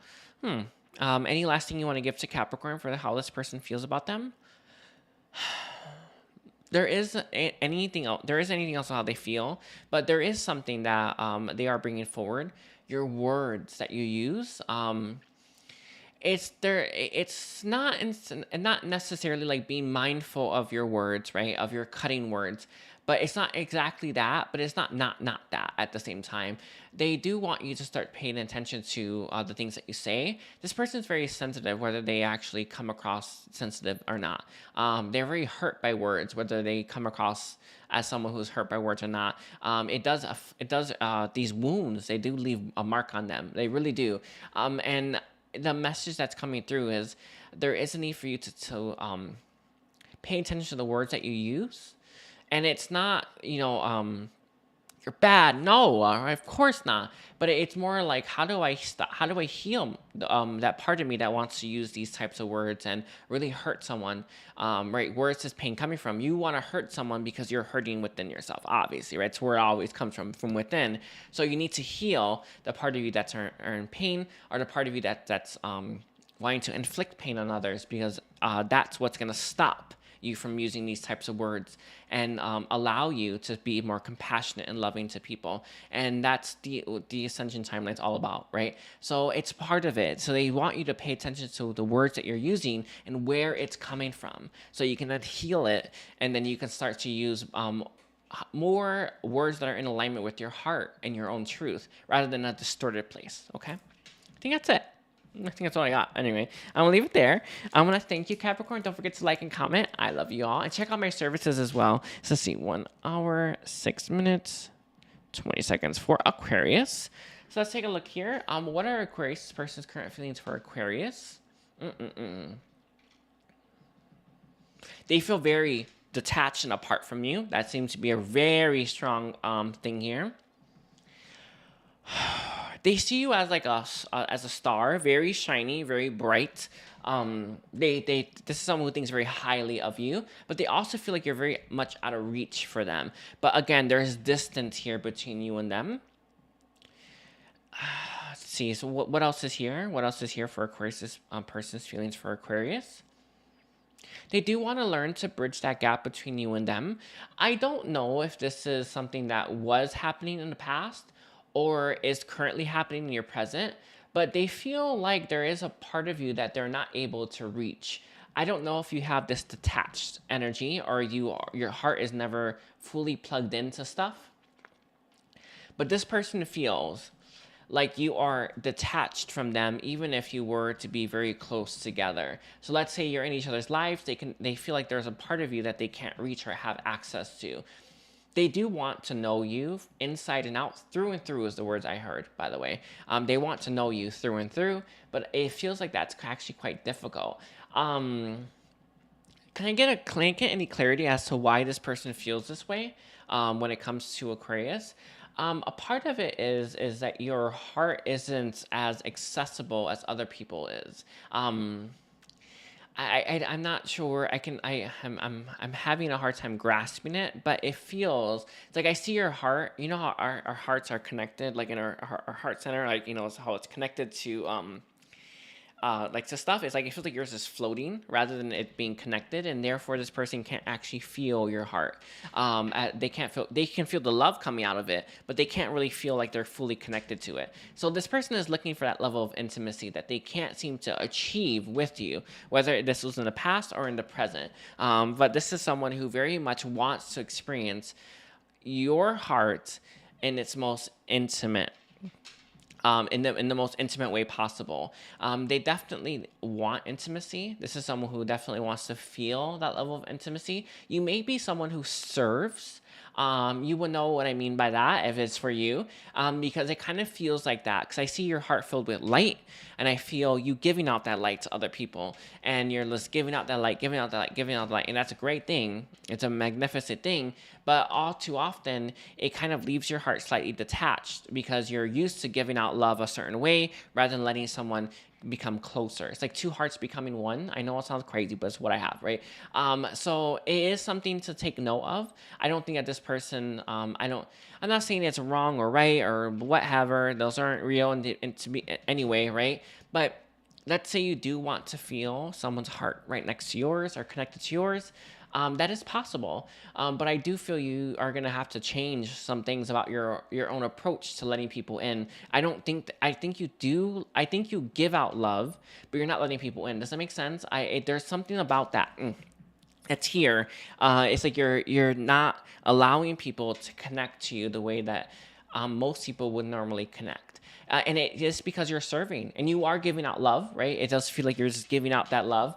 Any last thing you want to give to Capricorn for how this person feels about them? There is anything else. There is anything else on how they feel, but there is something that they are bringing forward. Your words that you use. It's there. It's not necessarily like being mindful of your words, right? Of your cutting words. But it's not exactly that, but it's not that at the same time. They do want you to start paying attention to the things that you say. This person is very sensitive, whether they actually come across sensitive or not. They're very hurt by words, whether they come across as someone who's hurt by words or not. It does these wounds, they do leave a mark on them. They really do. And the message that's coming through is there is a need for you to pay attention to the words that you use. And it's not, you're bad. No, of course not. But it's more like, how do I stop? How do I heal that part of me that wants to use these types of words and really hurt someone? Right? Where is this pain coming from? You want to hurt someone because you're hurting within yourself, obviously, right? It's where it always comes from within. So you need to heal the part of you that's in pain, or the part of you that's wanting to inflict pain on others, because that's what's going to stop you from using these types of words and allow you to be more compassionate and loving to people. And that's the Ascension timeline's all about, right? So it's part of it. So they want you to pay attention to the words that you're using and where it's coming from, so you can then heal it, and then you can start to use more words that are in alignment with your heart and your own truth, rather than a distorted place. Okay, I think that's it. I think that's all I got. Anyway, I'm going to leave it there. I want to thank you, Capricorn. Don't forget to like and comment. I love you all. And check out my services as well. So let's see, 1 hour, 6 minutes, 20 seconds for Aquarius. So let's take a look here. What are Aquarius person's current feelings for Aquarius? They feel very detached and apart from you. That seems to be a very strong thing here. They see you as like as a star, very shiny, very bright. This is someone who thinks very highly of you, but they also feel like you're very much out of reach for them. But again, there's distance here between you and them. Let's see. So what else is here? What else is here for Aquarius person's feelings for Aquarius? They do want to learn to bridge that gap between you and them. I don't know if this is something that was happening in the past or is currently happening in your present, but they feel like there is a part of you that they're not able to reach. I don't know if you have this detached energy, or your heart is never fully plugged into stuff, but this person feels like you are detached from them, even if you were to be very close together. So let's say you're in each other's lives, they feel like there's a part of you that they can't reach or have access to. They do want to know you inside and out, through and through is the words I heard, by the way. They want to know you through and through, but it feels like that's actually quite difficult. Can I get any clarity as to why this person feels this way when it comes to Aquarius? A part of it is that your heart isn't as accessible as other people is. I'm not sure. I'm having a hard time grasping it, but it feels it's like I see your heart. You know how our hearts are connected, like in our heart center, like it's how it's connected to like the stuff is like it feels like yours is floating rather than it being connected, and therefore this person can't actually feel your heart. They can feel the love coming out of it, but they can't really feel like they're fully connected to it. So this person is looking for that level of intimacy that they can't seem to achieve with you, whether this was in the past or in the present. But this is someone who very much wants to experience your heart in its most intimate in the most intimate way possible. They definitely want intimacy. This is someone who definitely wants to feel that level of intimacy. You may be someone who serves. You would know what I mean by that if it's for you, because it kind of feels like that. Because I see your heart filled with light, and I feel you giving out that light to other people, and you're just giving out that light, giving out that light, giving out the light, and that's a great thing. It's a magnificent thing, but all too often it kind of leaves your heart slightly detached because you're used to giving out love a certain way rather than letting someone become closer. It's like two hearts becoming one. I know it sounds crazy, but it's what I have, right? So it is something to take note of. I don't think that this person, I'm not saying it's wrong or right or whatever. Those aren't real and to be anyway, right? But let's say you do want to feel someone's heart right next to yours or connected to yours. That is possible, but I do feel you are gonna have to change some things about your own approach to letting people in. I think you do. I think you give out love, but you're not letting people in. Does that make sense? There's something about that. It's here. It's like you're not allowing people to connect to you the way that most people would normally connect. And it is because you're serving and you are giving out love, right? It does feel like you're just giving out that love.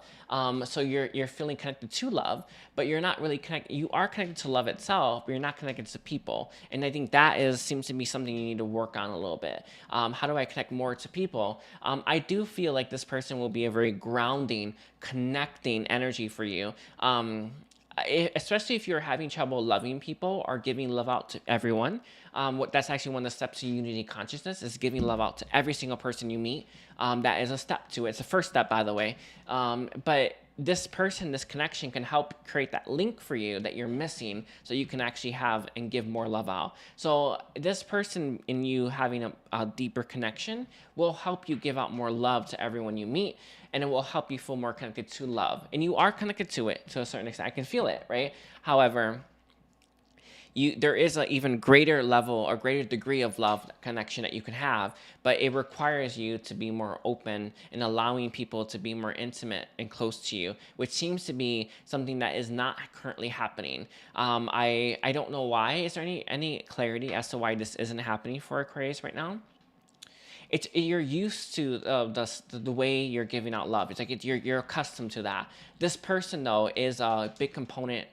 So you're feeling connected to love, but you're not really connected. You are connected to love itself, but you're not connected to people. And I think that seems to be something you need to work on a little bit. How do I connect more to people? I do feel like this person will be a very grounding, connecting energy for you. Especially if you're having trouble loving people or giving love out to everyone. That's actually one of the steps to unity consciousness is giving love out to every single person you meet. That is a step to it. It's the first step, by the way. But this person, this connection can help create that link for you that you're missing so you can actually have and give more love out. So this person in you having a deeper connection will help you give out more love to everyone you meet, and it will help you feel more connected to love. And you are connected to it to a certain extent. I can feel it, right? However, there is an even greater level or greater degree of love connection that you can have, but it requires you to be more open and allowing people to be more intimate and close to you, which seems to be something that is not currently happening. I don't know why. Is there any clarity as to why this isn't happening for Aquarius right now? You're used to the way you're giving out love. It's like you're accustomed to that. This person though is a big component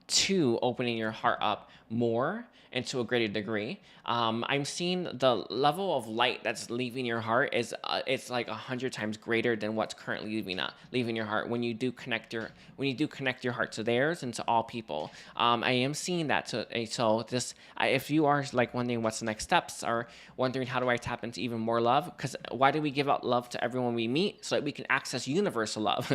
to opening your heart up more and to a greater degree. I'm seeing the level of light that's leaving your heart is it's like 100 times greater than what's currently leaving your heart when you do connect your heart to theirs and to all people. I am seeing that. So this, if you are like wondering what's the next steps or wondering how do I tap into even more love, because why do we give out love to everyone we meet? So that we can access universal love.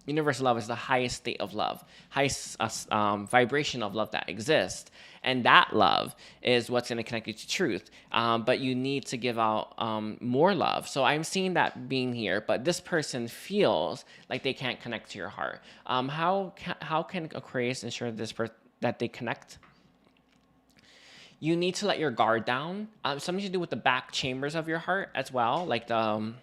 Universal love is the highest state of love, highest vibration of love that exists. And that love is what's going to connect you to truth. But you need to give out more love. So I'm seeing that being here. But this person feels like they can't connect to your heart. How can Aquarius ensure that they connect? You need to let your guard down. Something to do with the back chambers of your heart as well, like the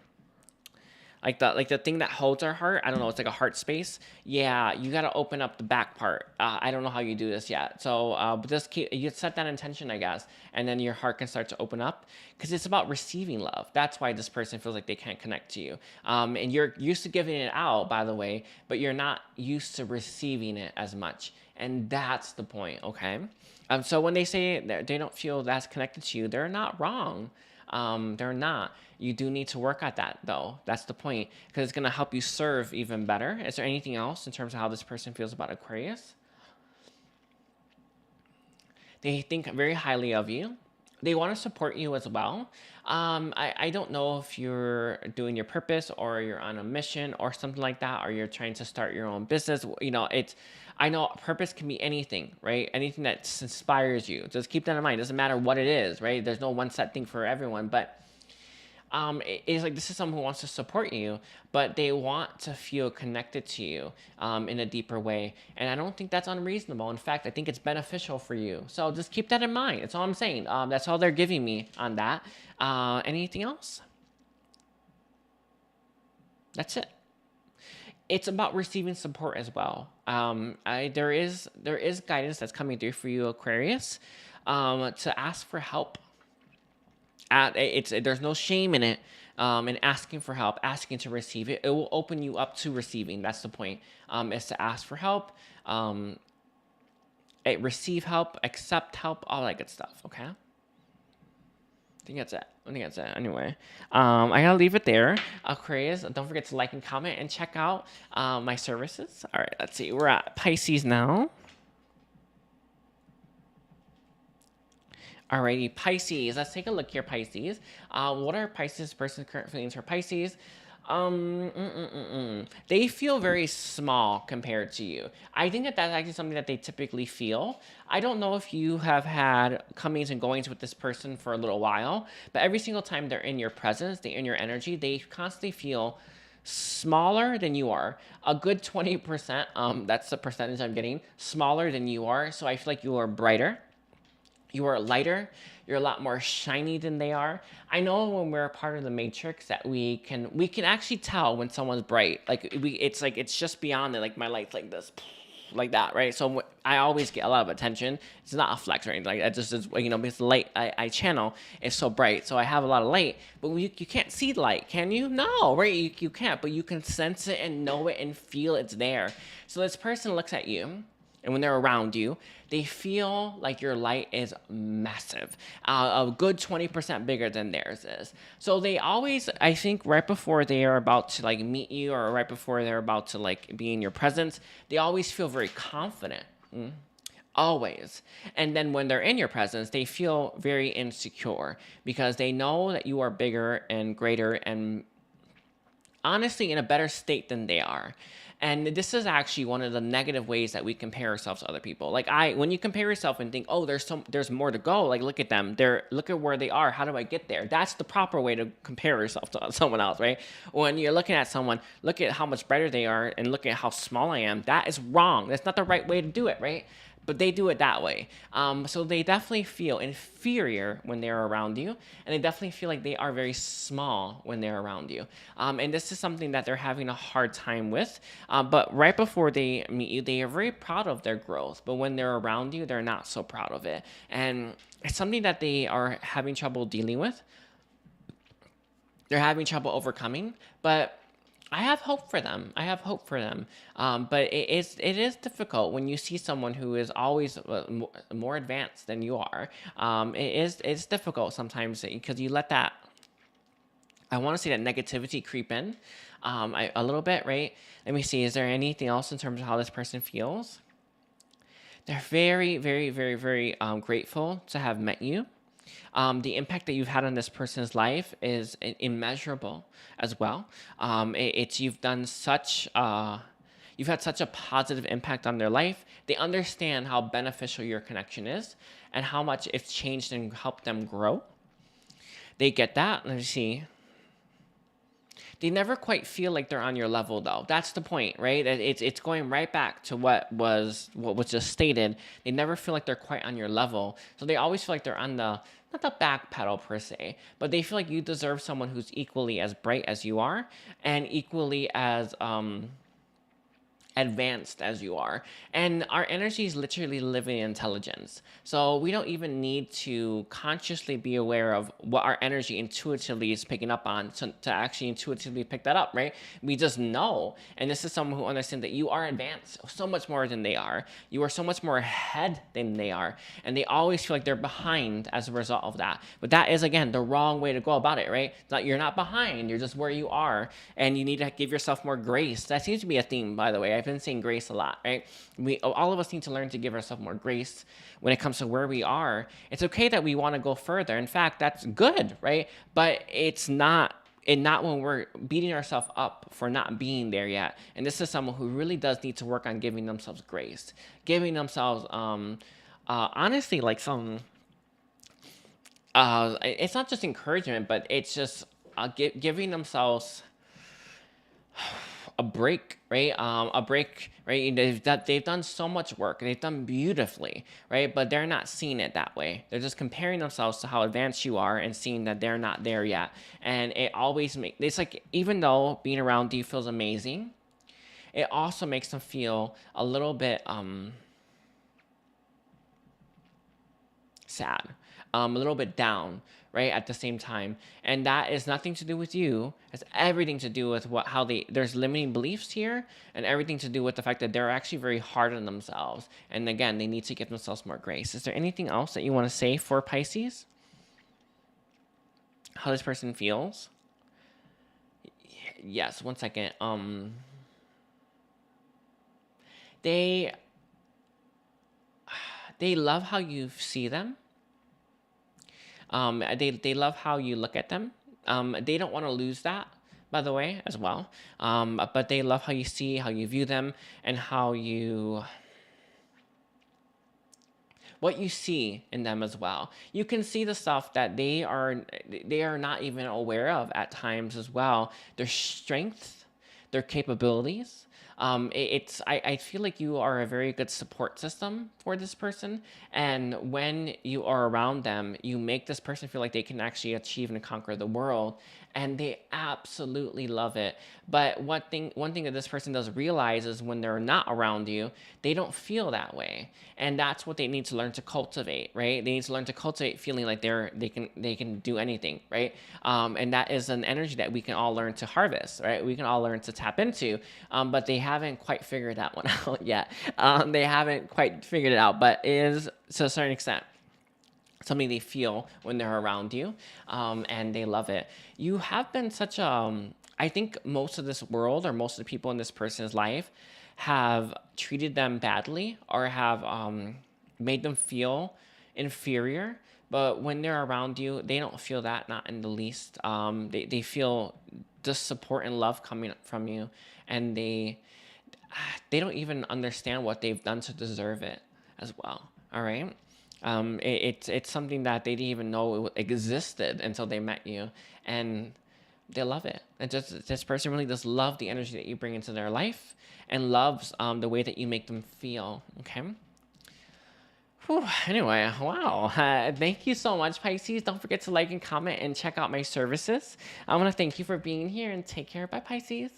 thing that holds our heart. I don't know. It's like a heart space. Yeah, you got to open up the back part. I don't know how you do this yet. So, but just you set that intention, I guess, and then your heart can start to open up because it's about receiving love. That's why this person feels like they can't connect to you. And you're used to giving it out, by the way, but you're not used to receiving it as much. And that's the point. Okay. So when they say they don't feel that's connected to you, they're not wrong. They're not. You do need to work at that, though. That's the point, because it's going to help you serve even better. Is there anything else in terms of how this person feels about Aquarius? They think very highly of you. they want to support you as well. I don't know if you're doing your purpose or you're on a mission or something like that, or you're trying to start your own business. You know, I know purpose can be anything, right? Anything that inspires you. Just keep that in mind. It doesn't matter what it is, right? There's no one set thing for everyone, but it's like this is someone who wants to support you, but they want to feel connected to you in a deeper way. And I don't think that's unreasonable. In fact, I think it's beneficial for you. So just keep that in mind. That's all I'm saying. That's all they're giving me on that. Anything else? That's it. It's about receiving support as well. There is guidance that's coming through for you, Aquarius, to ask for help. There's no shame in it, in asking for help, asking to receive it. It will open you up to receiving. That's the point. Is to ask for help, receive help, accept help, all that good stuff. Okay. I think that's it. Anyway, I gotta leave it there. Aquarius, don't forget to like and comment and check out my services. All right, let's see. We're at Pisces now. Alrighty, Pisces. Let's take a look here, Pisces. What are Pisces' person's current feelings for Pisces? They feel very small compared to you. I think that that's actually something that they typically feel. I don't know if you have had comings and goings with this person for a little while, but every single time they're in your presence, they're in your energy, they constantly feel smaller than you are. A good 20%, that's the percentage I'm getting, smaller than you are. So I feel like you are brighter. You are lighter. You're a lot more shiny than they are. I know when we're a part of the matrix that we can actually tell when someone's bright. Like it's just beyond it. Like my light's like this, like that, right? So I always get a lot of attention. It's not a flex or anything like that. Just is, you know, because the light I channel is so bright, so I have a lot of light. But you can't see light, can you? No, right? You can't, but you can sense it and know it and feel it's there. So this person looks at you, and when they're around you, they feel like your light is massive, a good 20% bigger than theirs is. So they always, I think, right before they are about to like meet you, or right before they're about to like be in your presence, they always feel very confident. Always. And then when they're in your presence, they feel very insecure because they know that you are bigger and greater and honestly in a better state than they are. And this is actually one of the negative ways that we compare ourselves to other people. Like when you compare yourself and think, oh, there's more to go. Like, look at them. Look at where they are. How do I get there? That's the proper way to compare yourself to someone else, right? When you're looking at someone, look at how much brighter they are and look at how small I am. That is wrong. That's not the right way to do it, right? But they do it that way. So they definitely feel inferior when they're around you, and they definitely feel like they are very small when they're around you. And this is something that they're having a hard time with. But right before they meet you, they are very proud of their growth. But when they're around you, they're not so proud of it. And it's something that they are having trouble dealing with. They're having trouble overcoming, but I have hope for them. But it is difficult when you see someone who is always more advanced than you are. It's difficult sometimes because you let that, I want to say, that negativity creep in a little bit, right? Let me see. Is there anything else in terms of how this person feels? They're very, very, very, very grateful to have met you. The impact that you've had on this person's life is immeasurable as well. You've had such a positive impact on their life. They understand how beneficial your connection is and how much it's changed and helped them grow. They get that. Let me see. They never quite feel like they're on your level, though. That's the point, right? It's going right back to what was just stated. They never feel like they're quite on your level. So they always feel like they're on not the back pedal per se, but they feel like you deserve someone who's equally as bright as you are and equally as advanced as you are. And our energy is literally living intelligence. So we don't even need to consciously be aware of what our energy intuitively is picking up on to actually intuitively pick that up, right? We just know. And this is someone who understands that you are advanced so much more than they are. You are so much more ahead than they are. And they always feel like they're behind as a result of that. But that is, again, the wrong way to go about it, right? You're not behind. You're just where you are. And you need to give yourself more grace. That seems to be a theme, by the way. I've been saying grace a lot, right? All of us need to learn to give ourselves more grace when it comes to where we are. It's okay that we want to go further. In fact, that's good, right? But it's not, and not when we're beating ourselves up for not being there yet. And this is someone who really does need to work on giving themselves grace, giving themselves, honestly, like some, it's not just encouragement, but it's just giving themselves a break, right? A break, right? They've done so much work. They've done beautifully, right? But they're not seeing it that way. They're just comparing themselves to how advanced you are and seeing that they're not there yet. And it always it's like, even though being around you feels amazing, it also makes them feel a little bit sad, a little bit down, right, at the same time. And that is nothing to do with you. It's everything to do with there's limiting beliefs here, and everything to do with the fact that they're actually very hard on themselves. And again, they need to give themselves more grace. Is there anything else that you want to say for Pisces? How this person feels? Yes, one second. They love how you see them. They love how you look at them. They don't want to lose that, by the way, as well. But they love how you see, how you view them, and what you see in them as well. You can see the stuff that they are not even aware of at times as well. Their strengths, their capabilities. I feel like you are a very good support system for this person, and when you are around them, you make this person feel like they can actually achieve and conquer the world, and they absolutely love it. But one thing that this person does realize is when they're not around you, they don't feel that way, and that's what they need to learn to cultivate, right? They need to learn to cultivate feeling like they can do anything, right? And that is an energy that we can all learn to harvest, right? We can all learn to tap into, but they haven't quite figured that one out yet. They haven't quite figured it out, but it is, to a certain extent, something they feel when they're around you, and they love it. You have been such I think most of this world, or most of the people in this person's life, have treated them badly, or have made them feel inferior. But when they're around you, they don't feel that, not in the least. They feel just support and love coming from you, and they don't even understand what they've done to deserve it as well. All right. It's something that they didn't even know it existed until they met you, and they love it. And just this person really does love the energy that you bring into their life, and loves the way that you make them feel. Okay. Whew. Anyway, wow. Thank you so much, Pisces. Don't forget to like and comment and check out my services. I want to thank you for being here, and take care. Bye, Pisces.